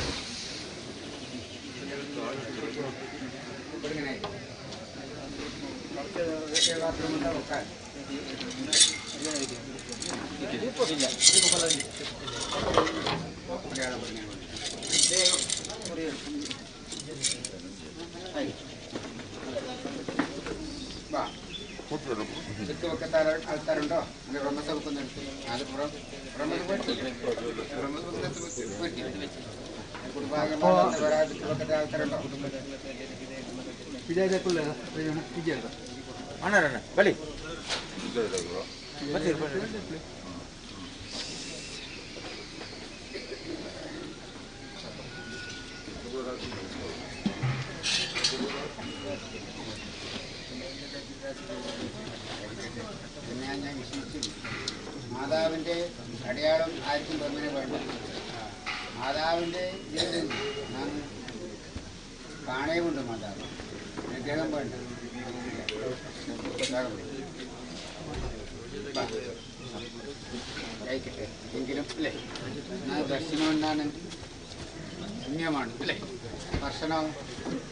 ഇങ്ങനെ വെക്കാൻ ആൾക്കാരുണ്ടോ? അങ്ങനെ റൊമസ വെക്കുന്ന അത് കുടുംബാംഗങ്ങളുടെ ആൾക്കാരുണ്ടോ? ബലി ഞാൻ വിശ്വസിച്ചു. മാതാവിൻ്റെ അടയാളം ആർക്കും അങ്ങനെ വേണ്ട. മാതാവിൻ്റെ ഞാൻ കാണുമുണ്ട്. മാതാവ് അനുഗ്രഹം വേണ്ട. ആയിക്കട്ടെ എങ്കിലും അല്ലേ? ദർശനം എന്താണ്? പുണ്യമാണ് അല്ലേ? ഭക്ഷണവും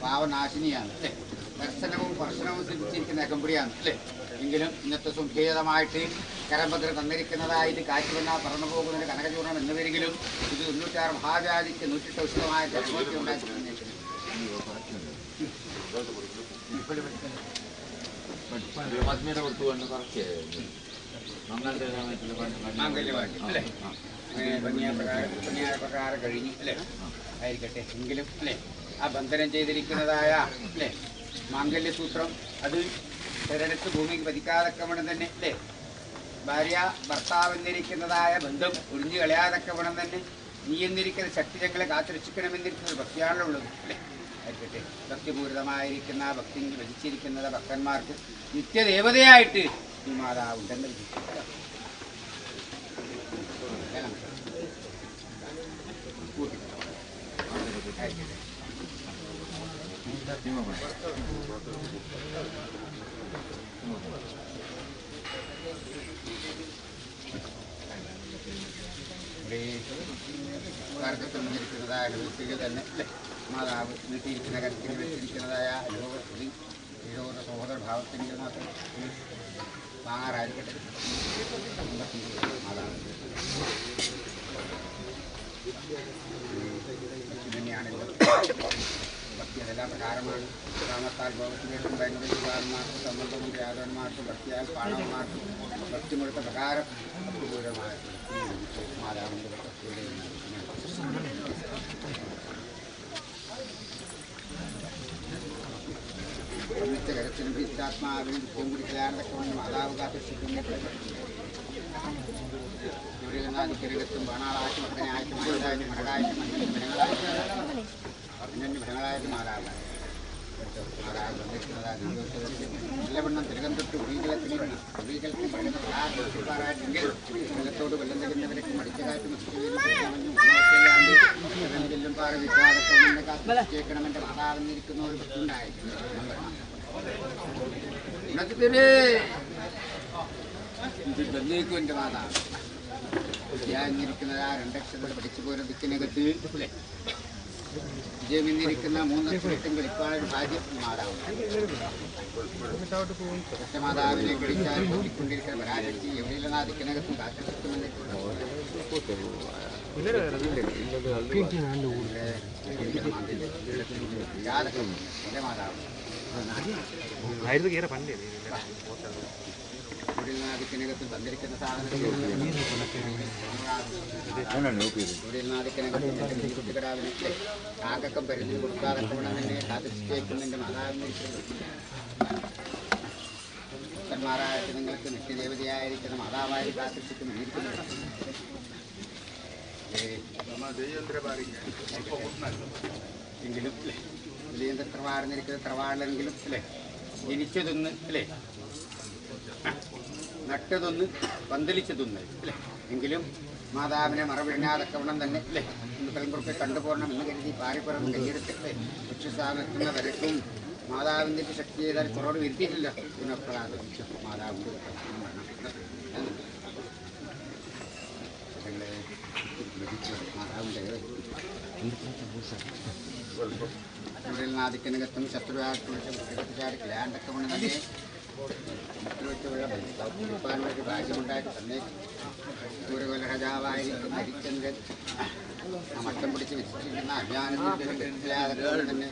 പാവനാശിനിയാണ് അല്ലേ? ദർശനവും ഭക്ഷണവും സിദ്ധിച്ചിരിക്കുന്ന അകമ്പടിയാണ് അല്ലേ? എങ്കിലും ഇന്നത്തെ സുഖേതമായിട്ട് കരഭദ്ര തന്നിരിക്കുന്നതായിട്ട് കാറ്റുവെണ്ണ പറന്നു പോകുന്നതിന് കനകചൂർണം എന്നുവരെങ്കിലും ഇത് 96 മഹാജാതിക്ക് 108 ഉഷ്ണമായ ജലമൂർത്തി ഉണ്ടാക്കി തന്നിരിക്കുന്നു. മാംഗല്യമായിട്ട് അല്ലേ? പ്രകാരം കഴിഞ്ഞു അല്ലേ? ആയിരിക്കട്ടെ എങ്കിലും അല്ലേ? ആ ബന്ധനം ചെയ്തിരിക്കുന്നതായ അല്ലേ മാംഗല്യസൂത്രം അത് ശരടത്ത് ഭൂമിക്ക് പതിക്കാതക്കവണ്ണം തന്നെ അല്ലേ? ഭാര്യ ഭർത്താവ് എന്നിരിക്കുന്നതായ ബന്ധം ഒഴിഞ്ഞു കളയാതക്കവണ്ണം തന്നെ നീ എന്നിരിക്കുന്ന ശക്തിജങ്ങളെ കാത്തുരക്ഷിക്കണമെന്നിരിക്കുന്ന ഭക്തിയാണല്ലോ ഉള്ളത് അല്ലേ? ആയിരിക്കട്ടെ. ഭക്തിപൂരിതമായിരിക്കുന്ന ഭക്തി ഭജിച്ചിരിക്കുന്നത് ഭക്തന്മാർക്ക് നിത്യദേവതയായിട്ട് ഈ മാതാവ് ഉണ്ടെന്ന് വിധിക്കും. ആയിരിക്കട്ടെ. ിരിക്കുന്നതായ വ്യക്തികൾ തന്നെ അല്ലേ? മാതാവ് നീട്ടിയിരിക്കുന്ന കരത്തിൽ വെച്ചിരിക്കുന്നതായ സഹോദര ഭാവത്തിൻ്റെ മാത്രം വാങ്ങാറായിരിക്കട്ടെ. തന്നെയാണല്ലോ ഭക്തിയതെല്ലാം പ്രകാരമാണ്. രാമത്താൽ ഭോഗത്തിലേക്കും ഭയങ്കരമാർക്കും സമ്മതവും യാദവന്മാർക്കും ഭക്തിയാൽ പാണവന്മാർക്കും ഭക്തി കൊടുത്ത പ്രകാരം ദൂരമായ മാതാവിൻ്റെ ഭക്തിയുടെ ഒന്നിച്ച കരത്തിനും ഭിത്താത്മാവിനും നിത്യം കൂടി കലാണ്ടക്കൊണ്ട് മാതാവ് കാത്തിരിക്കുന്നു. സൂര്യനാദിക്കരകത്തും ബാണാളായിട്ട് മകനായിട്ട് മകനായിട്ട് മടകായിട്ട് മഞ്ഞ ഭരണങ്ങളായിട്ട് മാതാവ് നല്ലവണ്ണം തിലകം തൊട്ട് ഉരീകലത്തിന് പഴുതാറായിട്ടെങ്കിൽ വെള്ളത്തോട് വെള്ളം തരുന്നവരൊക്കെ മടിച്ചതായിട്ട് ചെല്ലും പാറ വിദ്യാർത്ഥം എന്നെ കാത്തിരിക്കണം. എൻ്റെ മാതാവെന്നിരിക്കുന്ന ഒരു ഭക്തിയുണ്ടായിരിക്കും. ബന്ധേക്കും എൻ്റെ മാതാവ് ഞാനിരിക്കുന്നത് ആ രണ്ടക്ഷരം പഠിച്ചു പോലും ദിക്കിനകത്ത് വിജയമെന്നിരിക്കുന്ന മൂന്നക്ഷരത്തും കളിപ്പാളൊരു ഭാഗ്യം മാതാവ്. മാതാവിനെ കളിച്ചാൽ ഓടിക്കൊണ്ടിരിക്കുന്ന പരാജക്തി എവിടെയുള്ള ദിക്കിനകത്തും കാത്തിരിക്കുമെന്ന് മാതാവ് ിനകത്ത് തന്നിരിക്കുന്ന സാധനത്തിനകത്ത് കാക്കം പരിധി കൊടുക്കാതെ തന്നെ കാത്തിരിക്കുന്നതിന്റെ മാതാവിന്മാരായ നിങ്ങൾക്ക് നിത്യദേവതയായിരിക്കുന്ന മാതാവായി കാത്തിരിക്കുന്നു. എങ്കിലും വിജയേന്ദ്ര ത്രവാടുന്നിരിക്കുന്ന ത്രവാടിലെങ്കിലും അല്ലേ ജനിച്ചതൊന്ന് അല്ലേ നട്ടതൊന്ന് പന്തലിച്ചതൊന്ന് അല്ലേ എങ്കിലും മാതാവിനെ മറവിഴങ്ങാതക്കവണ്ണം തന്നെ അല്ലേ ഇന്ന് തലമുറക്കെ കണ്ടുപോകണം എന്ന് കരുതി പാരിപ്പറന്ന് കയ്യെടുത്തിട്ട് ലക്ഷ്യസ്ഥാനത്തുന്ന വരക്കും മാതാവിൻ്റെ ശക്തി ചെയ്താൽ കുറവ് വരുത്തിയിട്ടില്ല. ഇതിനൊക്കെ മാതാവിൻ്റെ മാതാവിൻ്റെ നാദിക്കനകത്തും ശത്രുവാർക്കുള്ള ലാണ്ടക്കവണ്ണം തന്നെ ഒരു ഭാഗ്യമുണ്ടായിട്ട് തന്നെ സൂര്യകൊല രാജാവായിരിക്കും ഹരിചന്ദ്രൻ ആ മട്ടം പിടിച്ച് വെച്ചിരിക്കുന്ന അഭിയാനത്തിൽ തന്നെ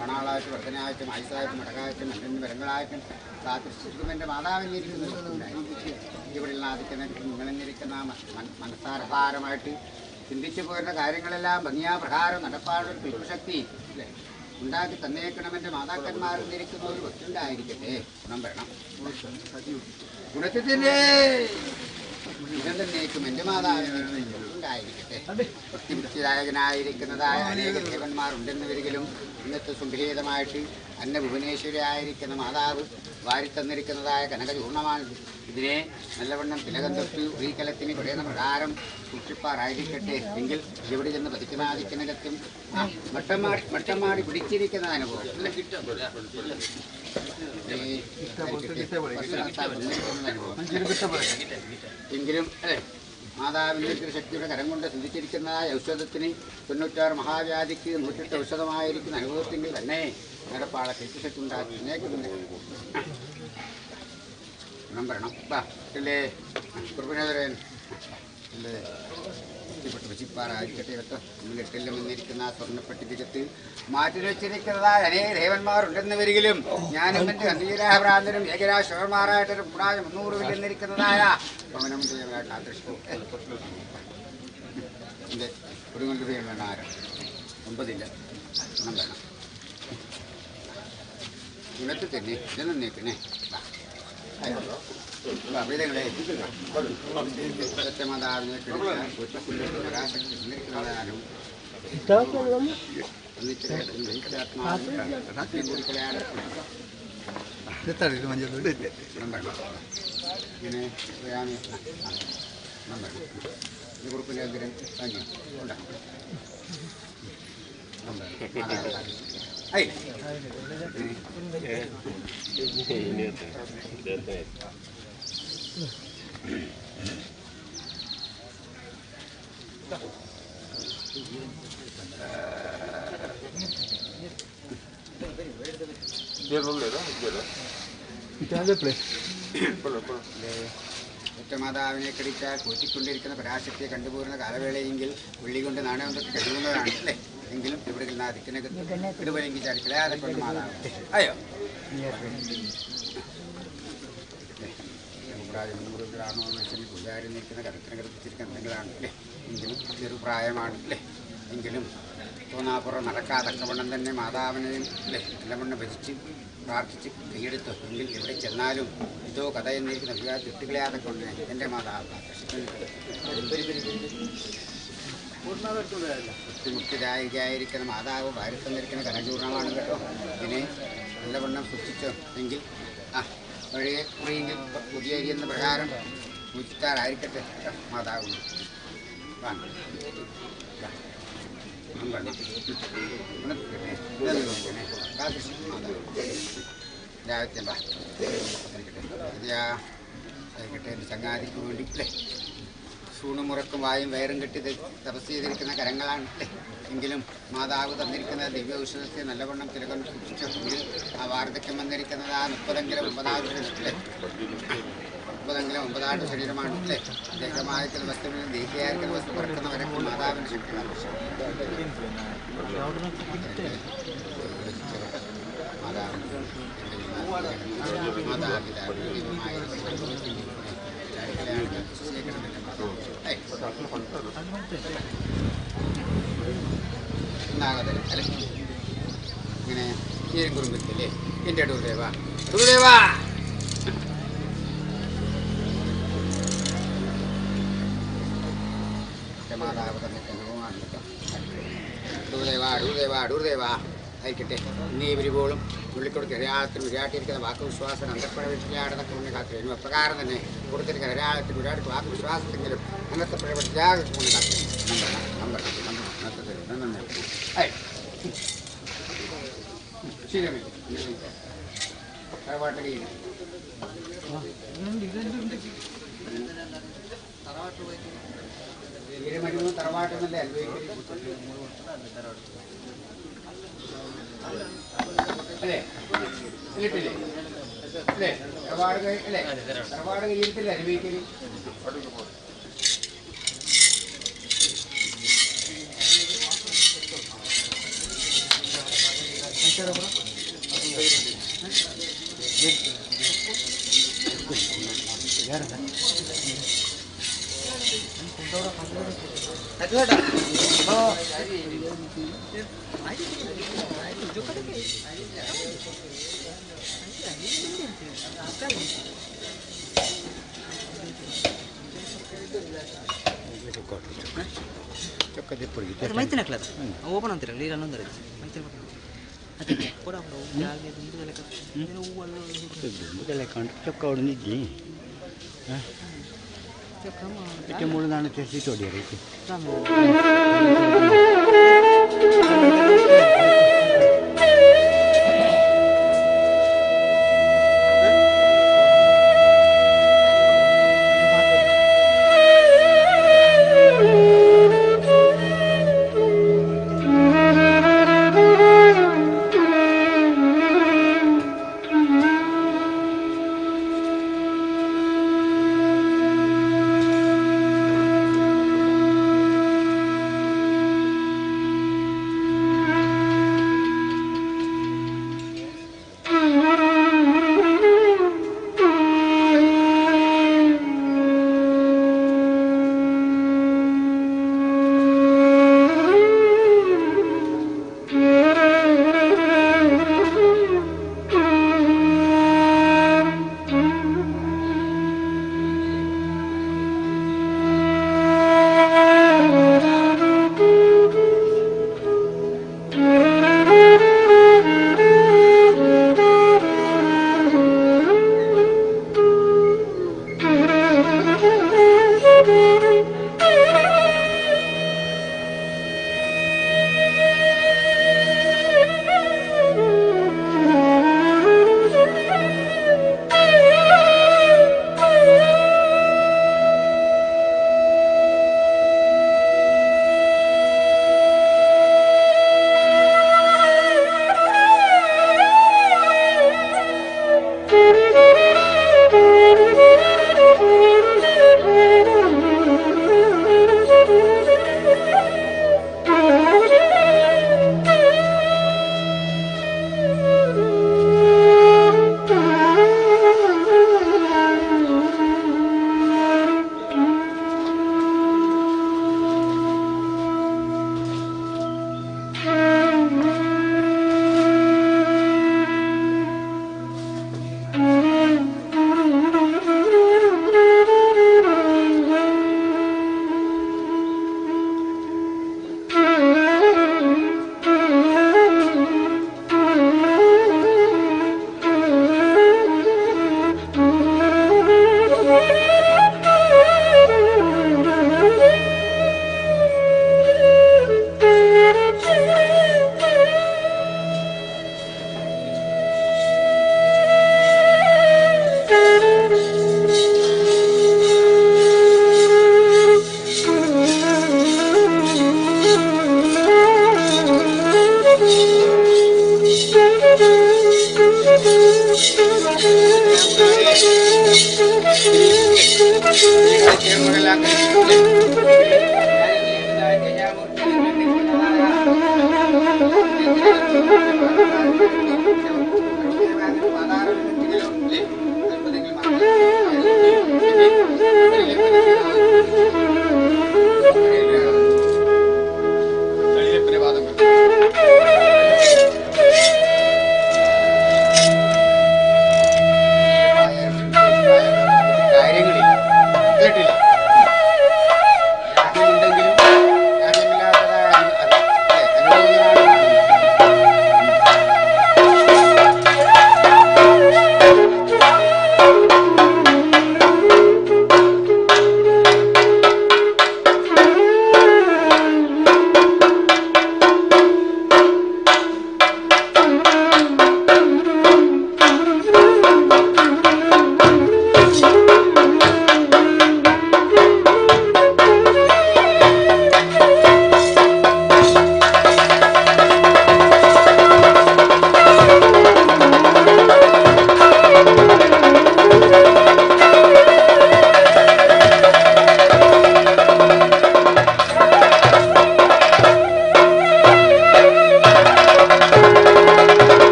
പണാളായിട്ടും വർദ്ധനായിട്ടും ആയുസായിട്ടും മടകായിട്ടും മറ്റൊന്ന് വരങ്ങളായിട്ടും കാത്തിരിച്ചിരിക്കും. എൻ്റെ മാതാവിനിരിക്കുന്നു. ഇവിടെയുള്ള ആദിക്കനകത്തും നിങ്ങളിരിക്കുന്ന മനസ്സാരഭാരമായിട്ട് ചിന്തിച്ചു പോരുന്ന കാര്യങ്ങളെല്ലാം ഭംഗിയാ പ്രകാരം നടപ്പാടുള്ള ശക്തി അല്ലേ ഉണ്ടാക്കി തന്നേക്കണമെൻ്റെ മാതാക്കന്മാരിരിക്കുന്ന ഒരു ഭക്തിയുണ്ടായിരിക്കട്ടെ. ഗുണം വരണം. ഗുണത്തിൻ്റെ ഗുണം തന്നേക്കും എൻ്റെ മാതാവിനുണ്ടായിരിക്കട്ടെ. ഭക്തിമുക്തിദായകനായിരിക്കുന്നതായ അനേക ദേവന്മാരുണ്ടെന്ന് വരികിലും ഇന്നത്തെ സുഖേതമായിട്ട് അന്നഭുവനേശ്വരിയായിരിക്കുന്ന മാതാവ് വാരിത്തന്നിരിക്കുന്നതായ കനകചൂർണമാണ്. ഇതിനെ നല്ലവണ്ണം തിലകം തൊട്ട് ഉരീകലത്തിന് കുറയുന്ന പ്രകാരം സൂക്ഷിപ്പാറായിരിക്കട്ടെ. എങ്കിൽ എവിടെ ചെന്ന് പതിക്കുന്നാദിക്കനകത്തും മട്ടമാടി പിടിച്ചിരിക്കുന്ന അനുഭവം എങ്കിലും അല്ലേ മാതാവിൻ്റെ ശക്തിയുടെ കരം കൊണ്ട് ചിന്തിച്ചിരിക്കുന്നതായ ഔഷധത്തിന് 96 മഹാവ്യാധിക്ക് 108 ഔഷധമായിരിക്കുന്ന അനുഭവത്തിങ്കിൽ തന്നെ നടപ്പാളെ ശക്തി ഉണ്ടാക്കി ഗുണം വരണം. അല്ലേ കുറുപ്പനേതരൻ അല്ലേ വശിപ്പാറായിരിക്കട്ടെ. കേട്ടോ മുന്നിട്ടെല്ലാം വന്നിരിക്കുന്ന സ്വർണ്ണപ്പെട്ടിക്കകത്ത് മാറ്റി വെച്ചിരിക്കുന്നതായ അനേക ദേവന്മാരുണ്ടെന്ന് വരികിലും ഞാനും എൻ്റെ കന്ദീരാഭ്രാന്തനും ഏകരാശ്വരന്മാരായിട്ടൊരു കൂടാതെ 300 എന്നിരിക്കുന്നതായ ഭവനം ദേവനായിട്ട് ആകർഷിക്കും. എൻ്റെ കുടുംബ വേണം ആരം 9 ഗുണം വേണം. ഗുണത്തിൽ തന്നെ ഇതെന്നും നീക്കണേ. മാതാവിനെ ഇങ്ങനെ കുറുപ്പിൻ്റെ എന്തിനും തങ്ങി Dia belum lihat, ഒറ്റമാതാവിനെ കടിച്ചാൽ കൂറ്റിക്കൊണ്ടിരിക്കുന്ന പരാശക്തിയെ കണ്ടുപോരുന്ന കാലവേളയെങ്കിൽ വെള്ളി കൊണ്ട് നാണയം തൊട്ട് കഴിയുന്നതാണ് അല്ലേ? എങ്കിലും ഇവിടെ ദിക്കിനകത്ത് ഇടുവലെങ്കിൽ കിളയാതെ കൊണ്ട് മാതാവ് അയ്യോ ഗ്രാമത്തിൽ പൂജാരി നിൽക്കുന്ന കരത്തിന് കടുപ്പിച്ചിരിക്കുന്ന എന്തെങ്കിലാണ് അല്ലേ? എങ്കിലും ചെറുപ്രായമാണ് അല്ലേ? എങ്കിലും തോന്നാപ്പുറം നടക്കാതക്കവണ്ണം തന്നെ മാതാവിനെയും അല്ലേ നല്ലവണ്ണം ഭജിച്ച് പ്രാർത്ഥിച്ച് കൈയെടുത്തു. എങ്കിൽ എവിടെ ചെന്നാലും ഇതോ കഥ എന്നിരിക്കുന്ന വികാരം തിട്ടുകളയാതെ കൊണ്ട് എൻ്റെ മാതാവ് മുക്തിദായികയായിരിക്കുന്ന മാതാവ് ഭാരതം ധരിക്കുന്ന കനചൂർണമാണ് കേട്ടോ. ഇതിനെ നല്ലവണ്ണം സൂക്ഷിച്ചോ എങ്കിൽ വഴിയെ കുറിയെങ്കിൽ പുതിയ എന്ന പ്രകാരം പൂജിച്ചാലായിരിക്കട്ടെ മാതാവ്. ആയിക്കട്ടെ എൻ്റെ ചങ്ങാതിക്ക് വേണ്ടിയില്ലേ സൂണുമുറക്കും വായും വയറും കെട്ടി തപസ് ചെയ്തിരിക്കുന്ന കരങ്ങളാണ് അല്ലേ? എങ്കിലും മാതാവ് തന്നിരിക്കുന്ന ദിവ്യ ഔഷധത്തെ നല്ലവണ്ണം തിലകം സൂക്ഷിച്ചെങ്കിൽ ആ വാർദ്ധക്യം വന്നിരിക്കുന്നത് ആ 30-എങ്കിലും 9 ശരീരത്തിലെ 9 ശരീരമാണ് അല്ലേ? ദേഹമായിരിക്കുന്ന വസ്തുവിൽ ദേഹിയായിരിക്കുന്ന വസ്തു പറക്കുന്നവരൊക്കെ മാതാവിൻ്റെ ശക്തിയാണ്. ഇങ്ങനെ ഈരും കുറുമ്പില്ലേ എൻ്റെ അടൂർദേവാ അടൂർദേവാ മാതാവ് തന്നെ അടൂർദേവാ ആയിരിക്കട്ടെ. ഇന്നീ ഇവരിപ്പോഴും ഉള്ളിക്കൊടുത്ത് ഹരിയാളത്തിൽ വിരാട്ടിയിരിക്കുന്ന വാക്കുവിശ്വാസം അന്തപ്പുഴ വിരാടനൊക്കെ മുന്നേ കാത്തിരുന്നു. അപ്രകാരം തന്നെ കൊടുത്തിരിക്കുന്ന ഹരിയാളത്തിൽ വിരാട്ടിക്ക് വാക്കുവിശ്വാസത്തെങ്കിലും അന്നത്തപ്പുഴ വിരാടനൊക്കെ മുന്നേ കാത്തിരുന്നു. തറവാട്ടെന്നല്ലേ അല്ലേ? കിട്ടില്ലേ അല്ലേ? തറവാട് അല്ലേ? തറവാട് കഴിയത്തില്ല അനുഭവിക്കല്. ಓಪನ್ ಅಂತೀರಲ್ಲ ಈಗ ಅನ್ನೊಂದು ಚೊಕ್ಕ ಹೊಡೆದಿದ್ದಿ ഏറ്റവും മുകളിലാണ് തെറ്റിട്ട് ഓടിയത്.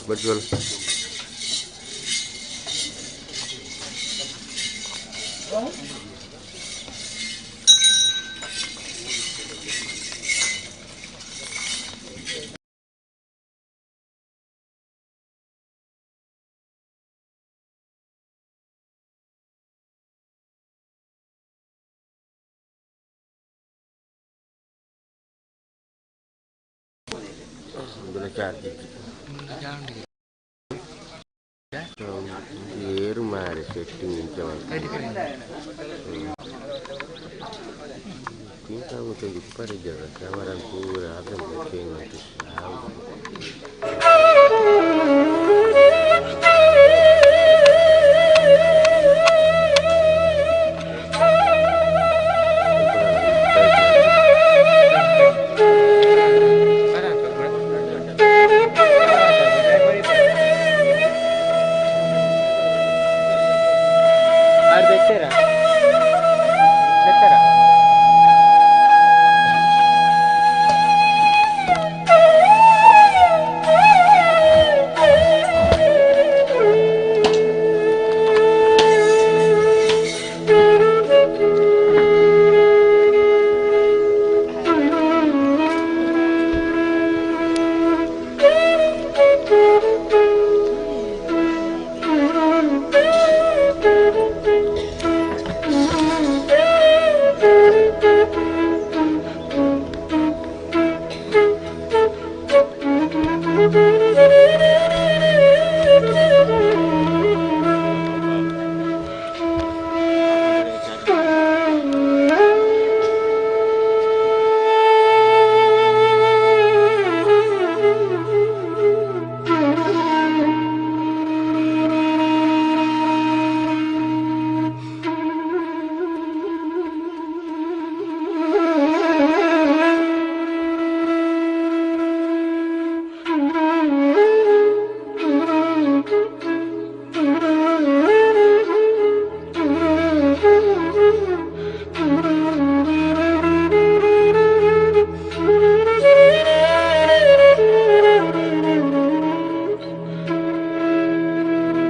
betul. Yeru mare setting injawan. Kita butuh dipari jaga kawaran pura ada mungkin nanti.